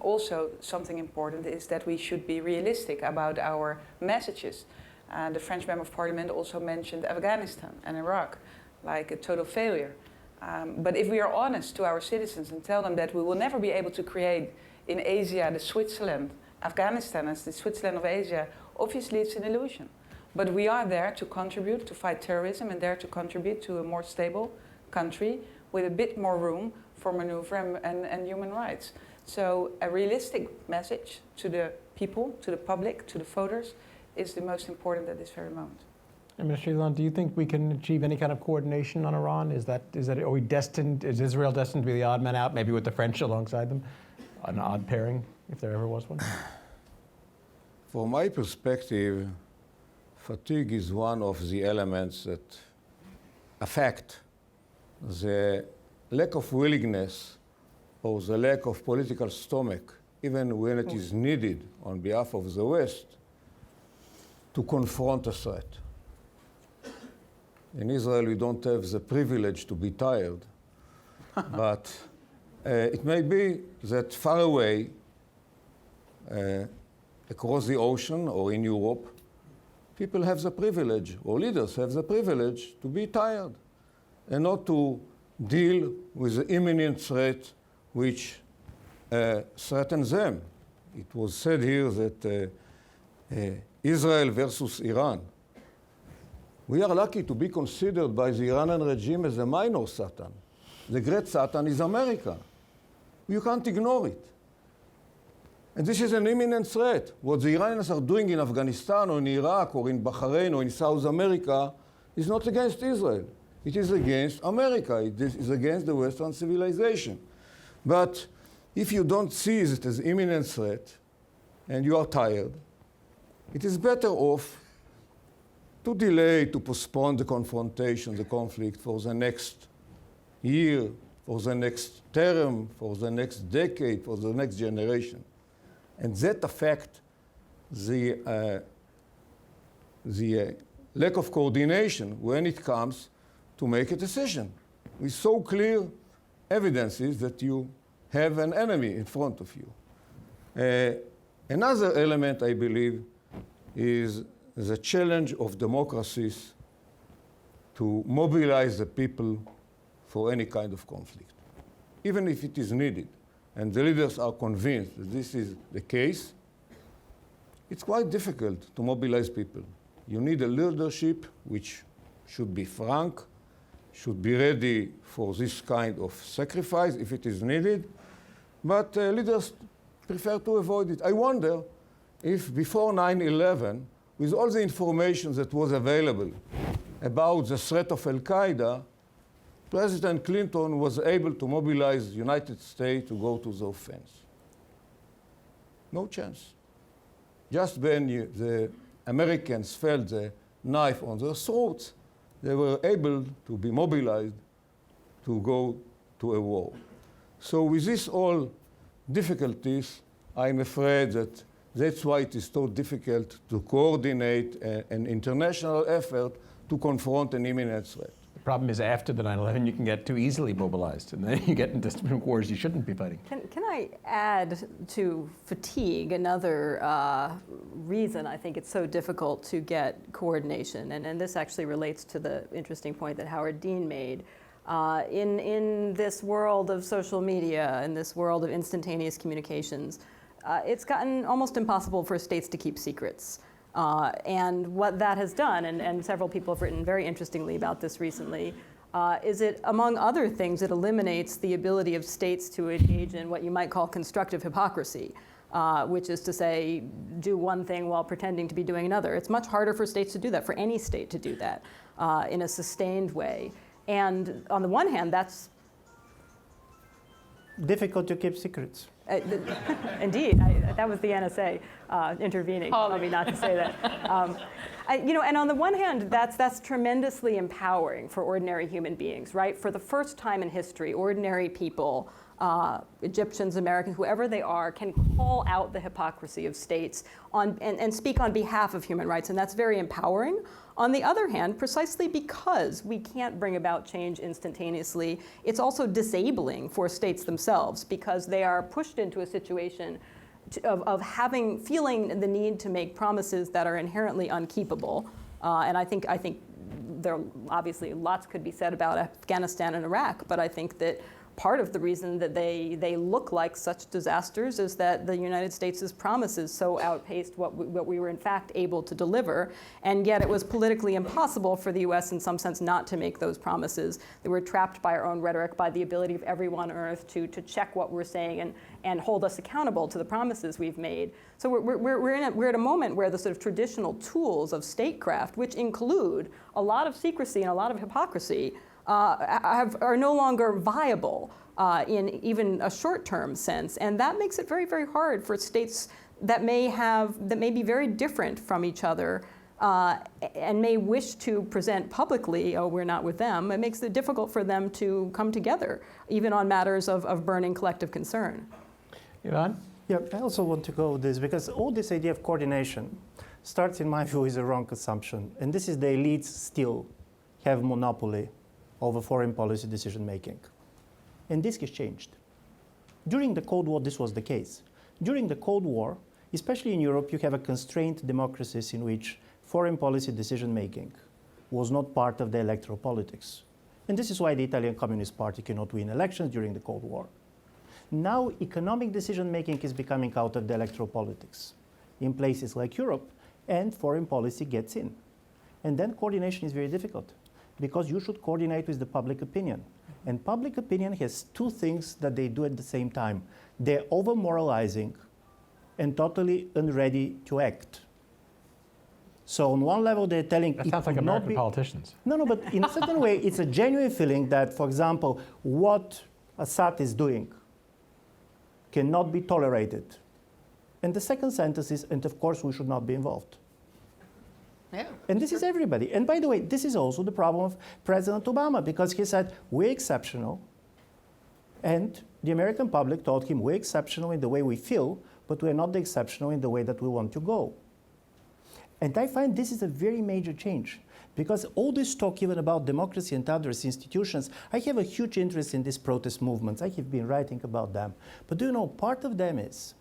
also something important is that we should be realistic about our messages. The French Member of Parliament also mentioned Afghanistan and Iraq like a total failure. But if we are honest to our citizens and tell them that we will never be able to create in Asia the Switzerland, Afghanistan as the Switzerland of Asia, obviously it's an illusion. But we are there to contribute to fight terrorism and there to contribute to a more stable country with a bit more room for maneuver and human rights. So a realistic message to the people, to the public, to the voters is the most important at this very moment. And Minister Ilan, do you think we can achieve any kind of coordination on Iran? Is Israel destined to be the odd man out, maybe with the French alongside them? An odd pairing, if there ever was one? From my perspective, fatigue is one of the elements that affect the lack of willingness or the lack of political stomach, even when it is needed on behalf of the West, to confront a threat. In Israel, we don't have the privilege to be tired, but it may be that far away, across the ocean or in Europe, people have the privilege, or leaders have the privilege, to be tired and not to deal with the imminent threat which threatens them. It was said here that Israel versus Iran. We are lucky to be considered by the Iranian regime as a minor Satan. The great Satan is America. You can't ignore it. And this is an imminent threat. What the Iranians are doing in Afghanistan or in Iraq or in Bahrain or in South America is not against Israel. It is against America. It is against the Western civilization. But if you don't see it as imminent threat and you are tired, it is better off to delay, to postpone the confrontation, the conflict for the next year, for the next term, for the next decade, for the next generation. And that affects the lack of coordination when it comes to make a decision. With so clear evidences that you have an enemy in front of you. Another element, I believe, is the challenge of democracies to mobilize the people for any kind of conflict, even if it is needed. And the leaders are convinced that this is the case. It's quite difficult to mobilize people. You need a leadership which should be frank, should be ready for this kind of sacrifice if it is needed, but leaders prefer to avoid it. I wonder if before 9/11, with all the information that was available about the threat of Al-Qaeda, President Clinton was able to mobilize the United States to go to the offense. No chance. Just when the Americans felt the knife on their throats, they were able to be mobilized to go to a war. So with this all difficulties, I'm afraid that that's why it is so difficult to coordinate an international effort to confront an imminent threat. problem is after the 9/11, you can get too easily mobilized, and then you get into wars you shouldn't be fighting. Can I add to fatigue another reason I think it's so difficult to get coordination, and this actually relates to the interesting point that Howard Dean made. In this world of social media, in this world of instantaneous communications, it's gotten almost impossible for states to keep secrets. And what that has done, and several people have written very interestingly about this recently, is it, among other things, it eliminates the ability of states to engage in what you might call constructive hypocrisy, which is to say, do one thing while pretending to be doing another. It's much harder for states to do that, for any state to do that in a sustained way. And on the one hand, that's difficult to keep secrets. Indeed, that was the NSA intervening. Tell me not to say that. And on the one hand, that's tremendously empowering for ordinary human beings, right? For the first time in history, ordinary people, Egyptians, Americans, whoever they are, can call out the hypocrisy of states and speak on behalf of human rights, and that's very empowering. On the other hand, precisely because we can't bring about change instantaneously, it's also disabling for states themselves because they are pushed into a situation of feeling the need to make promises that are inherently unkeepable. And I think there obviously lots could be said about Afghanistan and Iraq, but I think that part of the reason that they look like such disasters is that the United States' promises so outpaced what we were in fact able to deliver, and yet it was politically impossible for the US in some sense not to make those promises. They were trapped by our own rhetoric, by the ability of everyone on earth to check what we're saying and hold us accountable to the promises we've made. So we're at a moment where the sort of traditional tools of statecraft, which include a lot of secrecy and a lot of hypocrisy, are no longer viable in even a short-term sense, and that makes it very, very hard for states that may be very different from each other and may wish to present publicly, oh, we're not with them. It makes it difficult for them to come together, even on matters of burning collective concern. Ivan? Yeah, I also want to go with this because all this idea of coordination starts, in my view, with a wrong assumption, and this is the elites still have monopoly over foreign policy decision making. And this has changed. During the Cold War, this was the case. During the Cold War, especially in Europe, you have a constrained democracies in which foreign policy decision making was not part of the electoral politics. And this is why the Italian Communist Party cannot win elections during the Cold War. Now, economic decision making is becoming out of the electoral politics in places like Europe, and foreign policy gets in. And then coordination is very difficult, because you should coordinate with the public opinion. And public opinion has two things that they do at the same time. They're over-moralizing and totally unready to act. So on one level, they're telling that sounds like American politicians. No, but in a certain way, it's a genuine feeling that, for example, what Assad is doing cannot be tolerated. And the second sentence is, and of course, we should not be involved. Yeah. And this is everybody. And by the way, this is also the problem of President Obama, because he said, we're exceptional. And the American public told him, we're exceptional in the way we feel, but we're not exceptional in the way that we want to go. And I find this is a very major change, because all this talk even about democracy and other institutions, I have a huge interest in these protest movements. I have been writing about them. But do you know, part of them is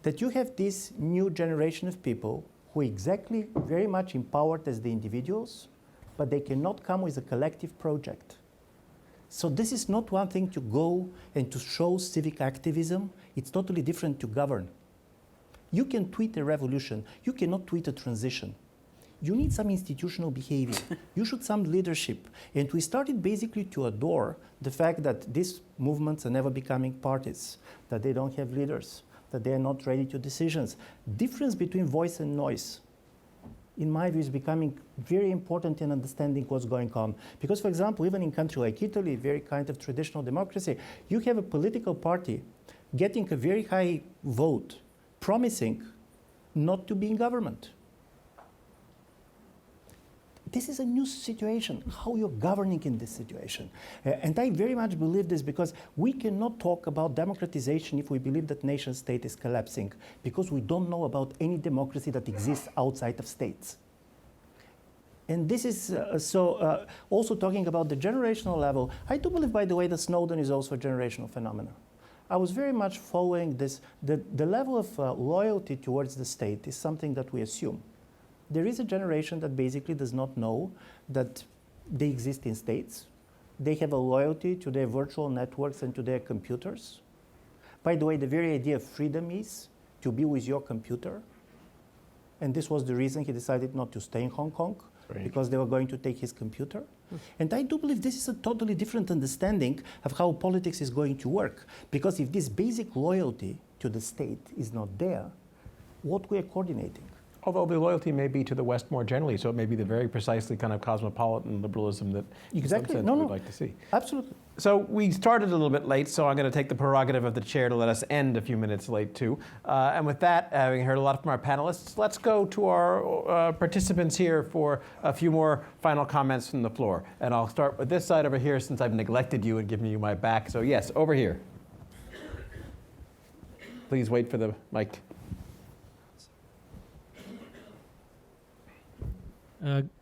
that you have this new generation of people who are exactly very much empowered as the individuals, but they cannot come with a collective project. So this is not one thing to go and to show civic activism. It's totally different to govern. You can tweet a revolution. You cannot tweet a transition. You need some institutional behavior. You should some leadership. And we started basically to adore the fact that these movements are never becoming parties, that they don't have leaders, that they are not ready to decisions. Difference between voice and noise, in my view, is becoming very important in understanding what's going on. Because, for example, even in a country like Italy, very kind of traditional democracy, you have a political party getting a very high vote, promising not to be in government. This is a new situation, how you're governing in this situation. And I very much believe this, because we cannot talk about democratization if we believe that nation state is collapsing, because we don't know about any democracy that exists outside of states. And this is also talking about the generational level. I do believe, by the way, that Snowden is also a generational phenomenon. I was very much following this. The level of loyalty towards the state is something that we assume. There is a generation that basically does not know that they exist in states. They have a loyalty to their virtual networks and to their computers. By the way, the very idea of freedom is to be with your computer. And this was the reason he decided not to stay in Hong Kong, because they were going to take his computer. And I do believe this is a totally different understanding of how politics is going to work. Because if this basic loyalty to the state is not there, what we are coordinating? Although the loyalty may be to the West more generally, so it may be the very precisely kind of cosmopolitan liberalism that exactly. in some sense we'd like to see. Absolutely. So we started a little bit late, so I'm going to take the prerogative of the chair to let us end a few minutes late too. And with that, having heard a lot from our panelists, let's go to our participants here for a few more final comments from the floor. And I'll start with this side over here since I've neglected you and given you my back. So yes, over here. Please wait for the mic.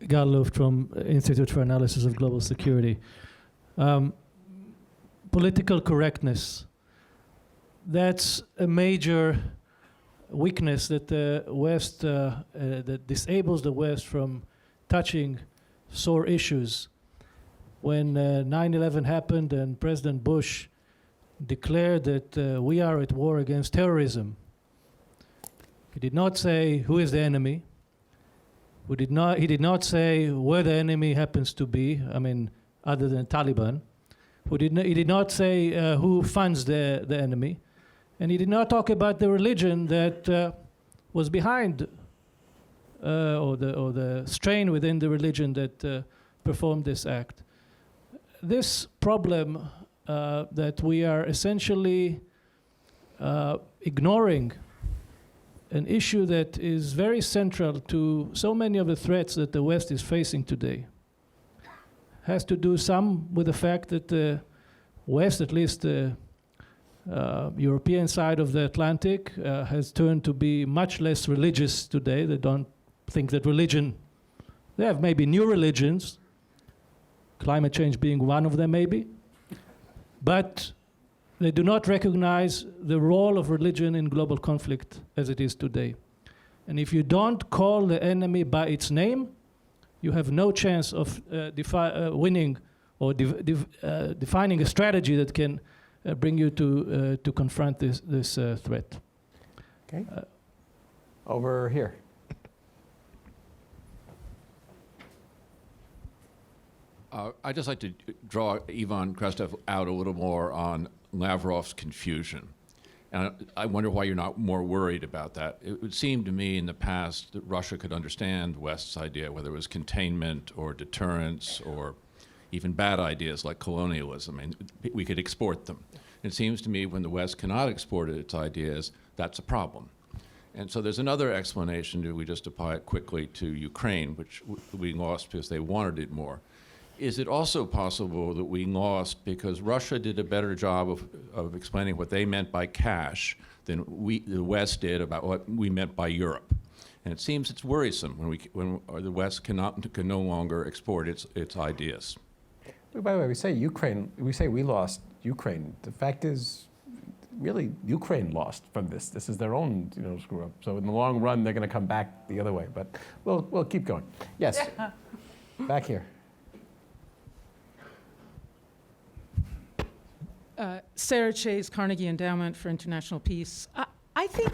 Gal Luft from Institute for Analysis of Global Security. Political correctness. That's a major weakness that the West, that disables the West from touching sore issues. When 9/11 happened and President Bush declared that we are at war against terrorism, he did not say who is the enemy. He did not say where the enemy happens to be, I mean, other than Taliban. He did not say who funds the enemy. And he did not talk about the religion that was behind, or the strain within the religion that performed this act. This problem that we are essentially ignoring an issue that is very central to so many of the threats that the West is facing today has to do some with the fact that the West, at least the European side of the Atlantic, has turned to be much less religious today. They don't think that religion, they have maybe new religions, climate change being one of them maybe, but they do not recognize the role of religion in global conflict as it is today. And if you don't call the enemy by its name, you have no chance of winning or defining a strategy that can bring you to confront this threat. Okay. Over here. I'd just like to draw Ivan Krastev out a little more on Lavrov's confusion. And I wonder why you're not more worried about that. It would seem to me in the past that Russia could understand West's idea, whether it was containment or deterrence or even bad ideas like colonialism, and we could export them. It seems to me when the West cannot export its ideas, that's a problem. And so there's another explanation. Do we just apply it quickly to Ukraine, which we lost because they wanted it more? Is it also possible that we lost because Russia did a better job of explaining what they meant by cash than the West did about what we meant by Europe? And it seems it's worrisome when the West can no longer export its ideas. By the way, we say Ukraine, we lost Ukraine. The fact is, really, Ukraine lost from this. This is their own, screw up. So in the long run, they're going to come back the other way. But we'll keep going. Yes, back here. Sarah Chase, Carnegie Endowment for International Peace. I think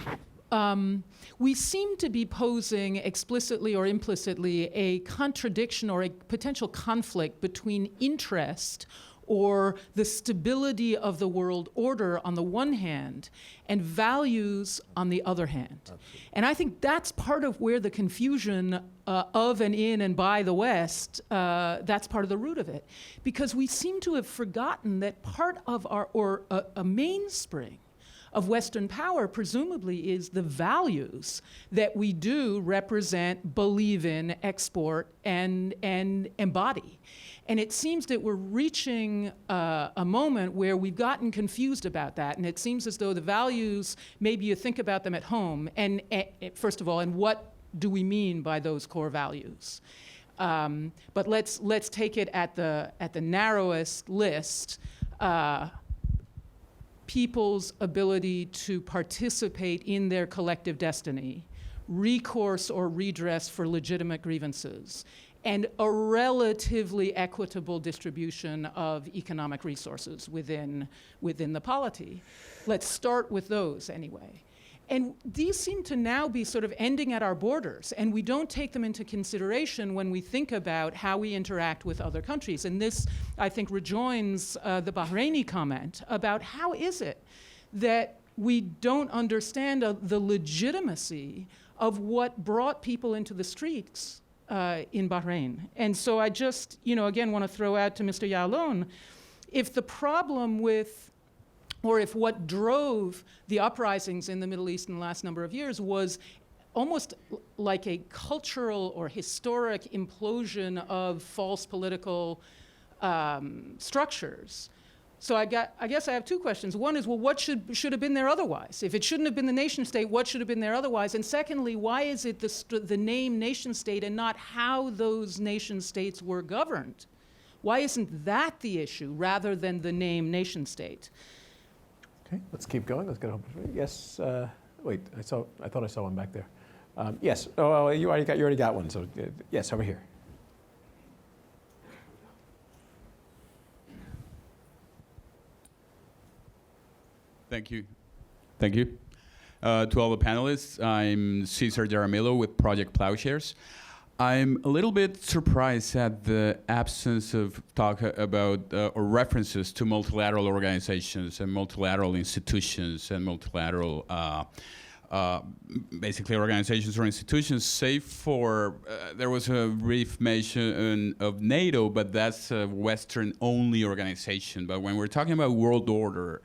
we seem to be posing explicitly or implicitly a contradiction or a potential conflict between interest or the stability of the world order on the one hand and values on the other hand. Absolutely. And I think that's part of where the confusion of and in and by the West, that's part of the root of it. Because we seem to have forgotten that part of a mainspring of Western power presumably is the values that we do represent, believe in, export, and embody. And it seems that we're reaching a moment where we've gotten confused about that. And it seems as though the values, maybe you think about them at home. And first of all, and what do we mean by those core values? But let's take it at the narrowest list. People's ability to participate in their collective destiny, recourse or redress for legitimate grievances, and a relatively equitable distribution of economic resources within the polity. Let's start with those anyway. And these seem to now be sort of ending at our borders, and we don't take them into consideration when we think about how we interact with other countries. And this, I think, rejoins the Bahraini comment about how is it that we don't understand the legitimacy of what brought people into the streets in Bahrain. And so I just, again, want to throw out to Mr. Yalon, if the problem with, or if what drove the uprisings in the Middle East in the last number of years was almost like a cultural or historic implosion of false political structures. So I guess I have two questions. One is, well, what should have been there otherwise? If it shouldn't have been the nation state, what should have been there otherwise? And secondly, why is it the name nation state and not how those nation states were governed? Why isn't that the issue rather than the name nation state? Okay, let's keep going. Let's get over. Yes. Wait, I thought I saw one back there. Yes. Oh, you already got one. So yes, over here. Thank you. Thank you. To all the panelists, I'm Cesar Jaramillo with Project Plowshares. I'm a little bit surprised at the absence of talk about or references to multilateral organizations and multilateral institutions and multilateral, basically organizations or institutions, save for, there was a brief mention of NATO, but that's a Western-only organization. But when we're talking about world order,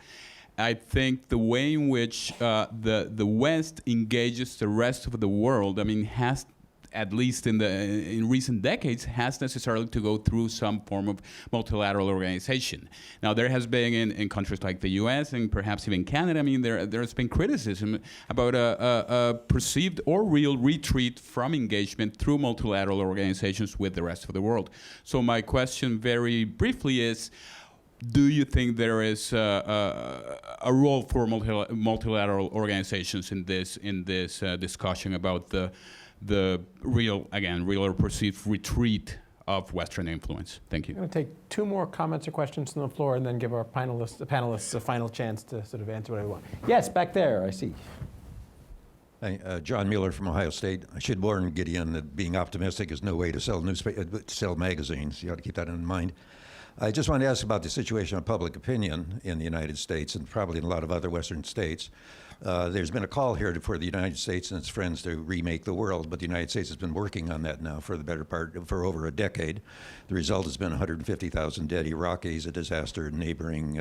I think the way in which the West engages the rest of the world, has, at least in recent decades, has necessarily to go through some form of multilateral organization. Now, there has been in countries like the U.S. and perhaps even Canada, there's been criticism about a perceived or real retreat from engagement through multilateral organizations with the rest of the world. So my question very briefly is, do you think there is a role for multilateral organizations in this discussion about the real or perceived retreat of Western influence? Thank you. I'm going to take two more comments or questions from the floor and then give our panelists a final chance to sort of answer what I want. Yes, back there, I see. Hi, John Mueller from Ohio State. I should warn Gideon that being optimistic is no way to sell magazines. You ought to keep that in mind. I just want to ask about the situation of public opinion in the United States and probably in a lot of other Western states. There's been a call here for the United States and its friends to remake the world, but the United States has been working on that now for the better part for over a decade. The result has been 150,000 dead Iraqis, a disaster in neighboring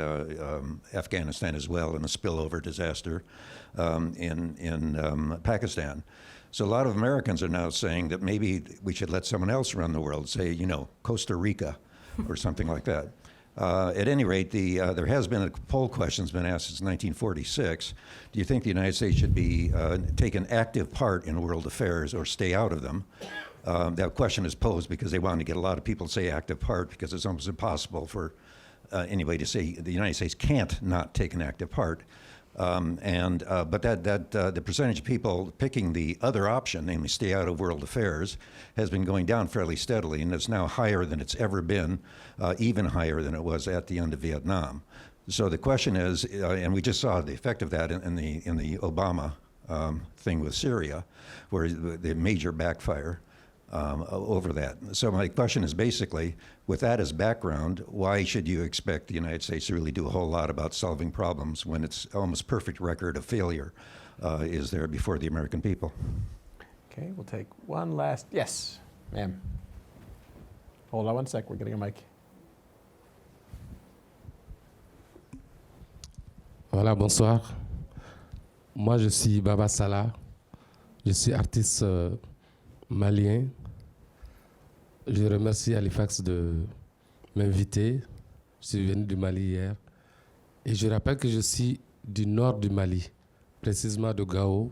Afghanistan as well, and a spillover disaster in Pakistan. So a lot of Americans are now saying that maybe we should let someone else run the world, say, Costa Rica or something like that. At any rate, there has been a poll question that's been asked since 1946. Do you think the United States should take an active part in world affairs or stay out of them? That question is posed because they want to get a lot of people to say active part, because it's almost impossible for anybody to say the United States can't not take an active part. But the percentage of people picking the other option, namely stay out of world affairs, has been going down fairly steadily, and it's now higher than it's ever been, even higher than it was at the end of Vietnam. So the question is, and we just saw the effect of that in the Obama thing with Syria, where the major backfire over that. So my question is basically, with that as background, why should you expect the United States to really do a whole lot about solving problems when its almost perfect record of failure is there before the American people? Okay, we'll take one last. Yes, ma'am. Hold on one sec, we're getting a mic. Voilà, bonsoir. Moi, je suis Baba Salah. Je suis artiste malien. Je remercie Halifax de m'inviter. Je suis venu du Mali hier. Et je rappelle que je suis du nord du Mali, précisément de Gao,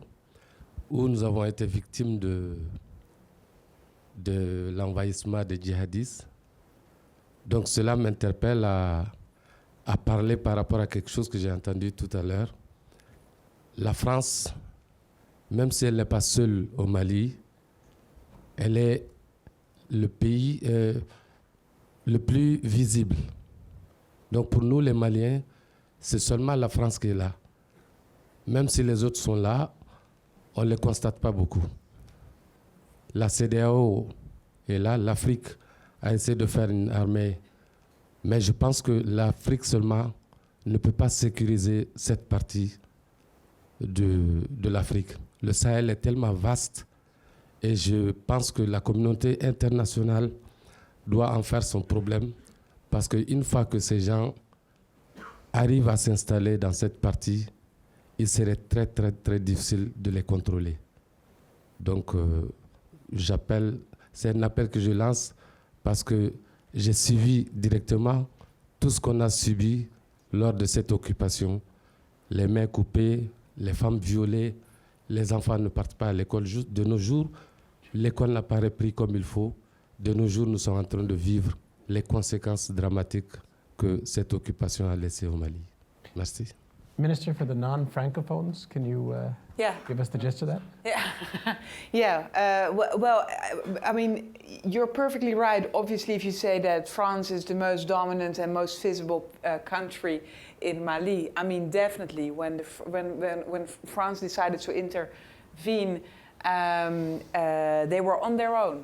où nous avons été victimes de l'envahissement des djihadistes. Donc cela m'interpelle à parler par rapport à quelque chose que j'ai entendu tout à l'heure. La France, même si elle n'est pas seule au Mali, elle est le pays le plus visible. Donc pour nous les Maliens, c'est seulement la France qui est là. Même si les autres sont là, on ne les constate pas beaucoup. La CEDEAO est là, l'Afrique a essayé de faire une armée, mais je pense que l'Afrique seulement ne peut pas sécuriser cette partie de l'Afrique. Le Sahel est tellement vaste et je pense que la communauté internationale doit en faire son problème parce qu'une fois que ces gens arrivent à s'installer dans cette partie, il serait très très très difficile de les contrôler. Donc c'est un appel que je lance parce que j'ai suivi directement tout ce qu'on a subi lors de cette occupation. Les mains coupées, les femmes violées, les enfants ne partent pas à l'école. De nos jours, l'école n'a pas repris comme il faut. De nos jours, nous sommes en train de vivre les conséquences dramatiques que cette occupation a laissées au Mali. Merci. Minister, for the non-Francophones, can you give us the gist of that? I mean, you're perfectly right. Obviously, if you say that France is the most dominant and most visible country in Mali, I mean, definitely, when France decided to intervene, they were on their own.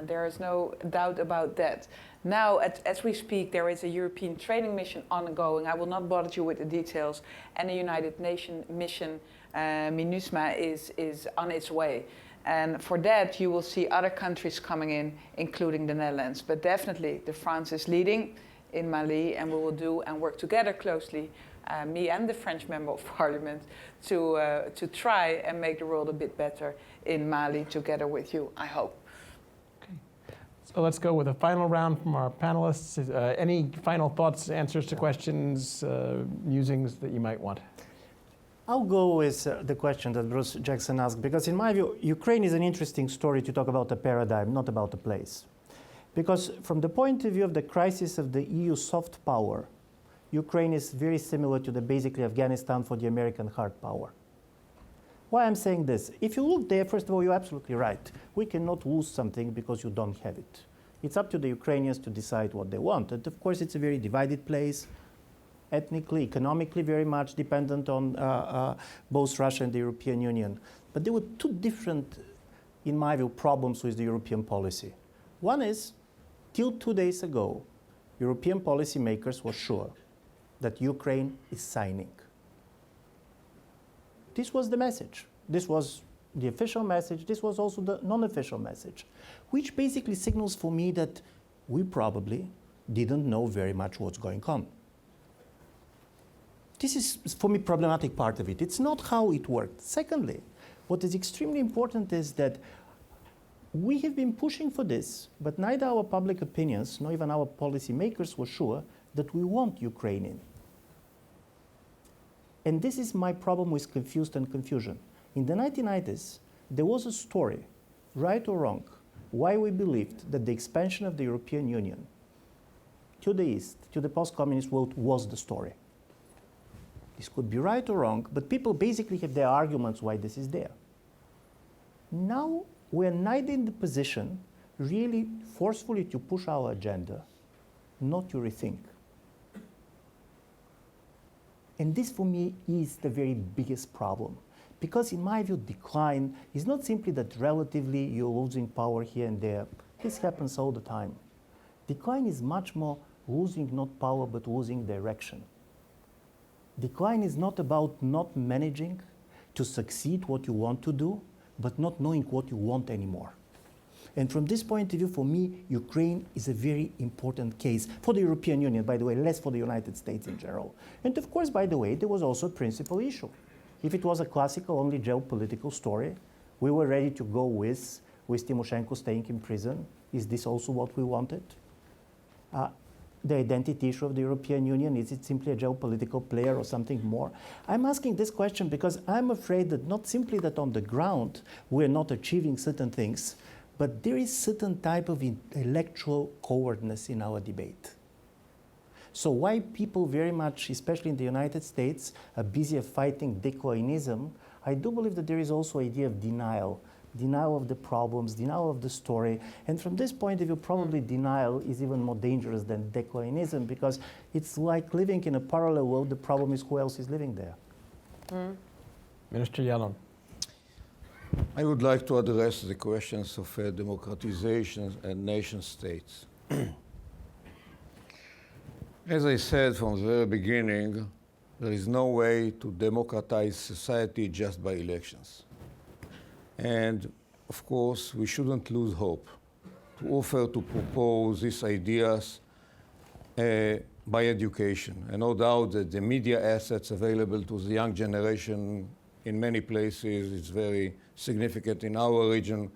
There is no doubt about that. Now, as we speak, there is a European training mission ongoing. I will not bother you with the details. And a United Nations mission, MINUSMA, is on its way. And for that, you will see other countries coming in, including the Netherlands. But definitely, France is leading in Mali, and we will do and work together closely, me and the French Member of Parliament, to try and make the world a bit better in Mali together with you, I hope. So let's go with a final round from our panelists. Any final thoughts, answers to questions, musings that you might want? I'll go with the question that Bruce Jackson asked, because in my view, Ukraine is an interesting story to talk about a paradigm, not about a place. Because from the point of view of the crisis of the EU soft power, Ukraine is very similar to basically Afghanistan for the American hard power. Why I'm saying this? If you look there, first of all, you're absolutely right. We cannot lose something because you don't have it. It's up to the Ukrainians to decide what they want. And of course, it's a very divided place, ethnically, economically, very much dependent on both Russia and the European Union. But there were two different, in my view, problems with the European policy. One is, till 2 days ago, European policymakers were sure that Ukraine is signing. This was the message. This was the official message. This was also the non-official message, which basically signals for me that we probably didn't know very much what's going on. This is, for me, problematic part of it. It's not how it worked. Secondly, what is extremely important is that we have been pushing for this, but neither our public opinions nor even our policymakers were sure that we want Ukraine in. And this is my problem with confused and confusion. In the 1990s, there was a story, right or wrong, why we believed that the expansion of the European Union to the east, to the post-communist world, was the story. This could be right or wrong, but people basically have their arguments why this is there. Now, we're neither in the position really forcefully to push our agenda, not to rethink. And this, for me, is the very biggest problem. Because in my view, decline is not simply that relatively you're losing power here and there. This happens all the time. Decline is much more losing not power, but losing direction. Decline is not about not managing to succeed what you want to do, but not knowing what you want anymore. And from this point of view, for me, Ukraine is a very important case for the European Union, by the way, less for the United States in general. And of course, by the way, there was also a principal issue. If it was a classical, only geopolitical story, we were ready to go with Tymoshenko staying in prison. Is this also what we wanted? The identity issue of the European Union, is it simply a geopolitical player or something more? I'm asking this question because I'm afraid that not simply that on the ground we're not achieving certain things, But there is certain type of intellectual cowardness in our debate. So why people very much, especially in the United States, are busy fighting decolonialism, I do believe that there is also idea of denial of the problems, denial of the story. And from this point of view, probably denial is even more dangerous than decolonialism, because it's like living in a parallel world. The problem is who else is living there. Minister Yalom. I would like to address the questions of democratization and nation states. As I said from the very beginning, there is no way to democratize society just by elections. And of course, we shouldn't lose hope to offer to propose these ideas by education. And no doubt that the media assets available to the young generation in many places is very significant in our region.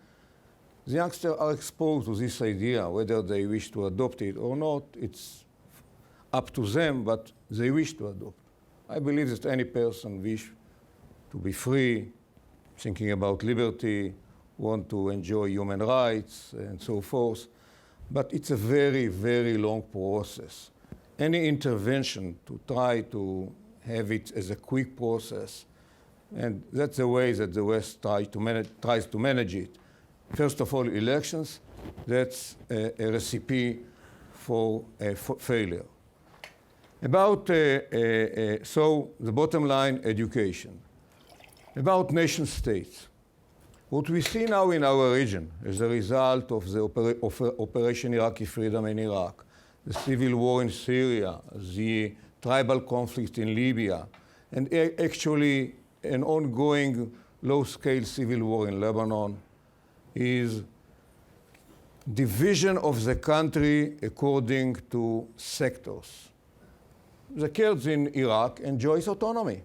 The youngsters are exposed to this idea, whether they wish to adopt it or not. It's up to them, but they wish to adopt. I believe that any person wish to be free, thinking about liberty, want to enjoy human rights, and so forth. But it's a very, very long process. Any intervention to try to have it as a quick process, and that's the way that the West tries to manage it. First of all, elections, that's a recipe for failure. About, so the bottom line, education. About nation states. What we see now in our region as a result of the Operation Iraqi Freedom in Iraq, the civil war in Syria, the tribal conflict in Libya, and actually an ongoing low-scale civil war in Lebanon, is division of the country according to sectors. The Kurds in Iraq enjoy autonomy.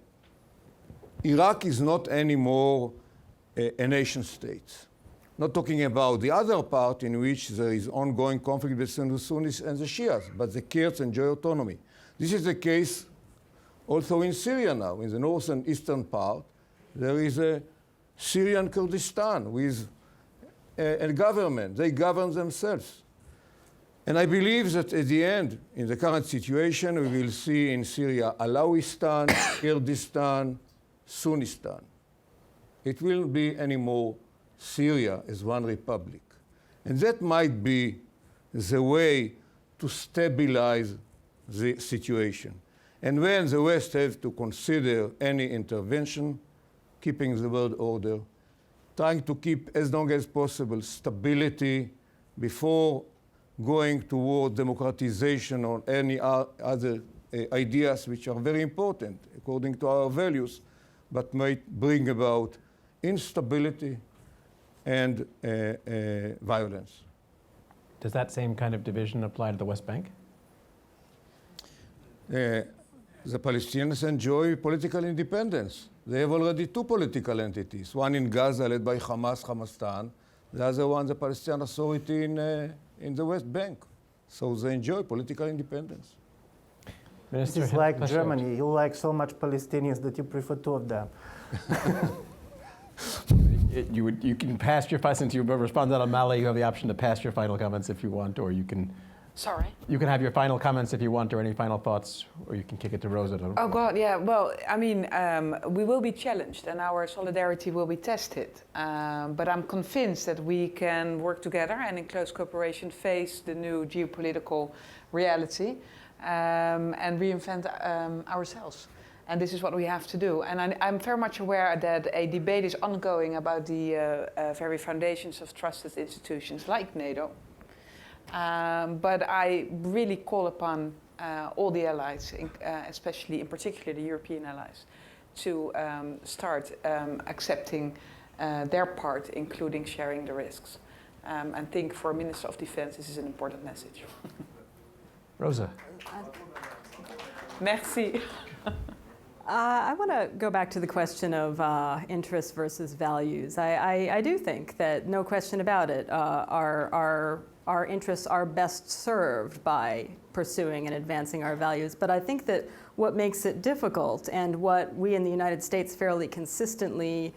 Iraq is not anymore a nation state. Not talking about the other part in which there is ongoing conflict between the Sunnis and the Shias, but the Kurds enjoy autonomy. This is the case also in Syria now. In the northern eastern part, there is a Syrian Kurdistan with a government. They govern themselves. And I believe that at the end, in the current situation, we will see in Syria Alawistan, Kurdistan, Sunnistan. It will be anymore Syria as one republic. And that might be the way to stabilize the situation. And when the West has to consider any intervention, keeping the world order, trying to keep as long as possible stability before going toward democratization or any other ideas which are very important according to our values, but might bring about instability and violence. Does that same kind of division apply to the West Bank? The Palestinians enjoy political independence. They have already two political entities, one in Gaza led by Hamastan, the other one the Palestinian Authority in the West Bank. So they enjoy political independence. Minister, it's like Germany. You like so much Palestinians that you prefer two of them. You can pass your, since you responded on Mali, you have the option to pass your final comments if you want, or you can. Sorry? You can have your final comments if you want, or any final thoughts, or you can kick it to Rosa. Oh, God, yeah. Well, I mean, we will be challenged and our solidarity will be tested. But I'm convinced that we can work together and in close cooperation face the new geopolitical reality and reinvent ourselves. And this is what we have to do. And I'm very much aware that a debate is ongoing about the very foundations of trusted institutions like NATO. But I really call upon all the allies, especially in particular the European allies, to start accepting their part, including sharing the risks. And think for Minister of Defense, this is an important message. Rosa. Merci. I want to go back to the question of interests versus values. I do think that, no question about it, our interests are best served by pursuing and advancing our values. But I think that what makes it difficult, and what we in the United States fairly consistently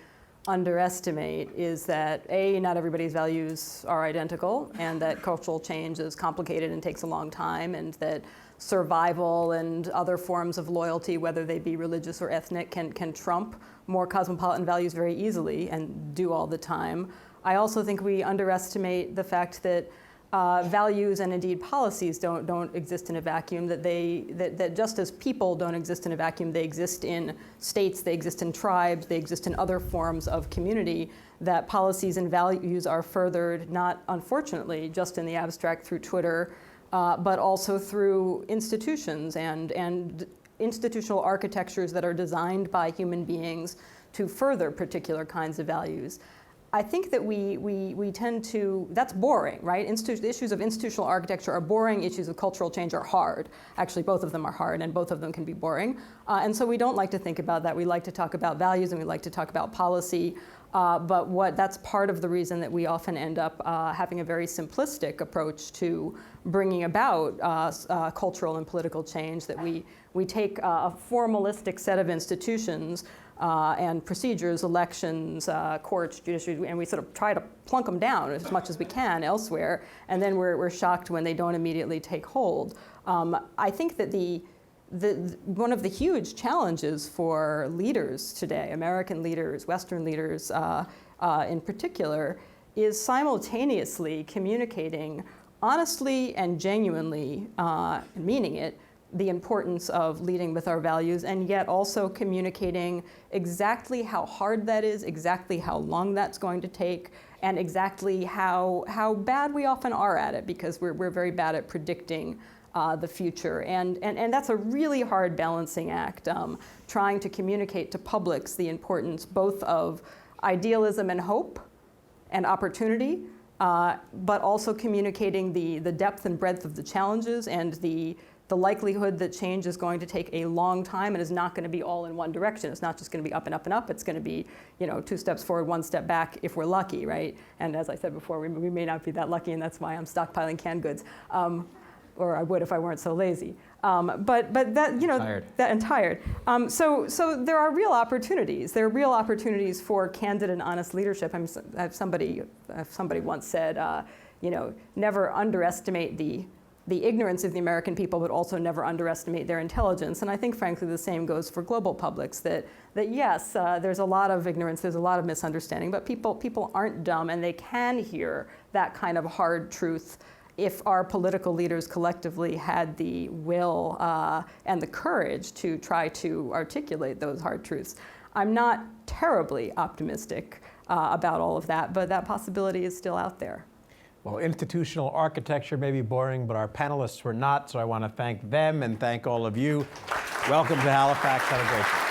underestimate is that A, not everybody's values are identical, and that cultural change is complicated and takes a long time, and that survival and other forms of loyalty, whether they be religious or ethnic, can trump more cosmopolitan values very easily and do all the time. I also think we underestimate the fact that values and indeed policies don't exist in a vacuum, that just as people don't exist in a vacuum, they exist in states, they exist in tribes, they exist in other forms of community, that policies and values are furthered, not unfortunately just in the abstract through Twitter, but also through institutions and institutional architectures that are designed by human beings to further particular kinds of values. I think that we tend to, that's boring, right? The issues of institutional architecture are boring, issues of cultural change are hard. Actually, both of them are hard, and both of them can be boring. And so we don't like to think about that. We like to talk about values, and we like to talk about policy. But that's part of the reason that we often end up having a very simplistic approach to bringing about cultural and political change, that we take a formalistic set of institutions and procedures, elections, courts, judiciary, and we sort of try to plunk them down as much as we can elsewhere, and then we're shocked when they don't immediately take hold. I think that one of the huge challenges for leaders today, American leaders, Western leaders in particular, is simultaneously communicating honestly and genuinely, meaning it, the importance of leading with our values, and yet also communicating exactly how hard that is, exactly how long that's going to take, and exactly how bad we often are at it, because we're very bad at predicting the future. And that's a really hard balancing act, trying to communicate to publics the importance both of idealism and hope and opportunity, but also communicating the depth and breadth of the challenges and the likelihood that change is going to take a long time and is not going to be all in one direction. It's not just going to be up and up and up. It's going to be, 2 steps forward, 1 step back if we're lucky, right? And as I said before, we may not be that lucky, and that's why I'm stockpiling canned goods. Or I would if I weren't so lazy. But that, tired. That and tired. So there are real opportunities. There are real opportunities for candid and honest leadership. Somebody once said, never underestimate the ignorance of the American people, but also never underestimate their intelligence. And I think, frankly, the same goes for global publics, that yes, there's a lot of ignorance, there's a lot of misunderstanding, but people aren't dumb, and they can hear that kind of hard truth if our political leaders collectively had the will and the courage to try to articulate those hard truths. I'm not terribly optimistic about all of that, but that possibility is still out there. Well, institutional architecture may be boring, but our panelists were not, so I want to thank them and thank all of you. Welcome to Halifax. Have a great day.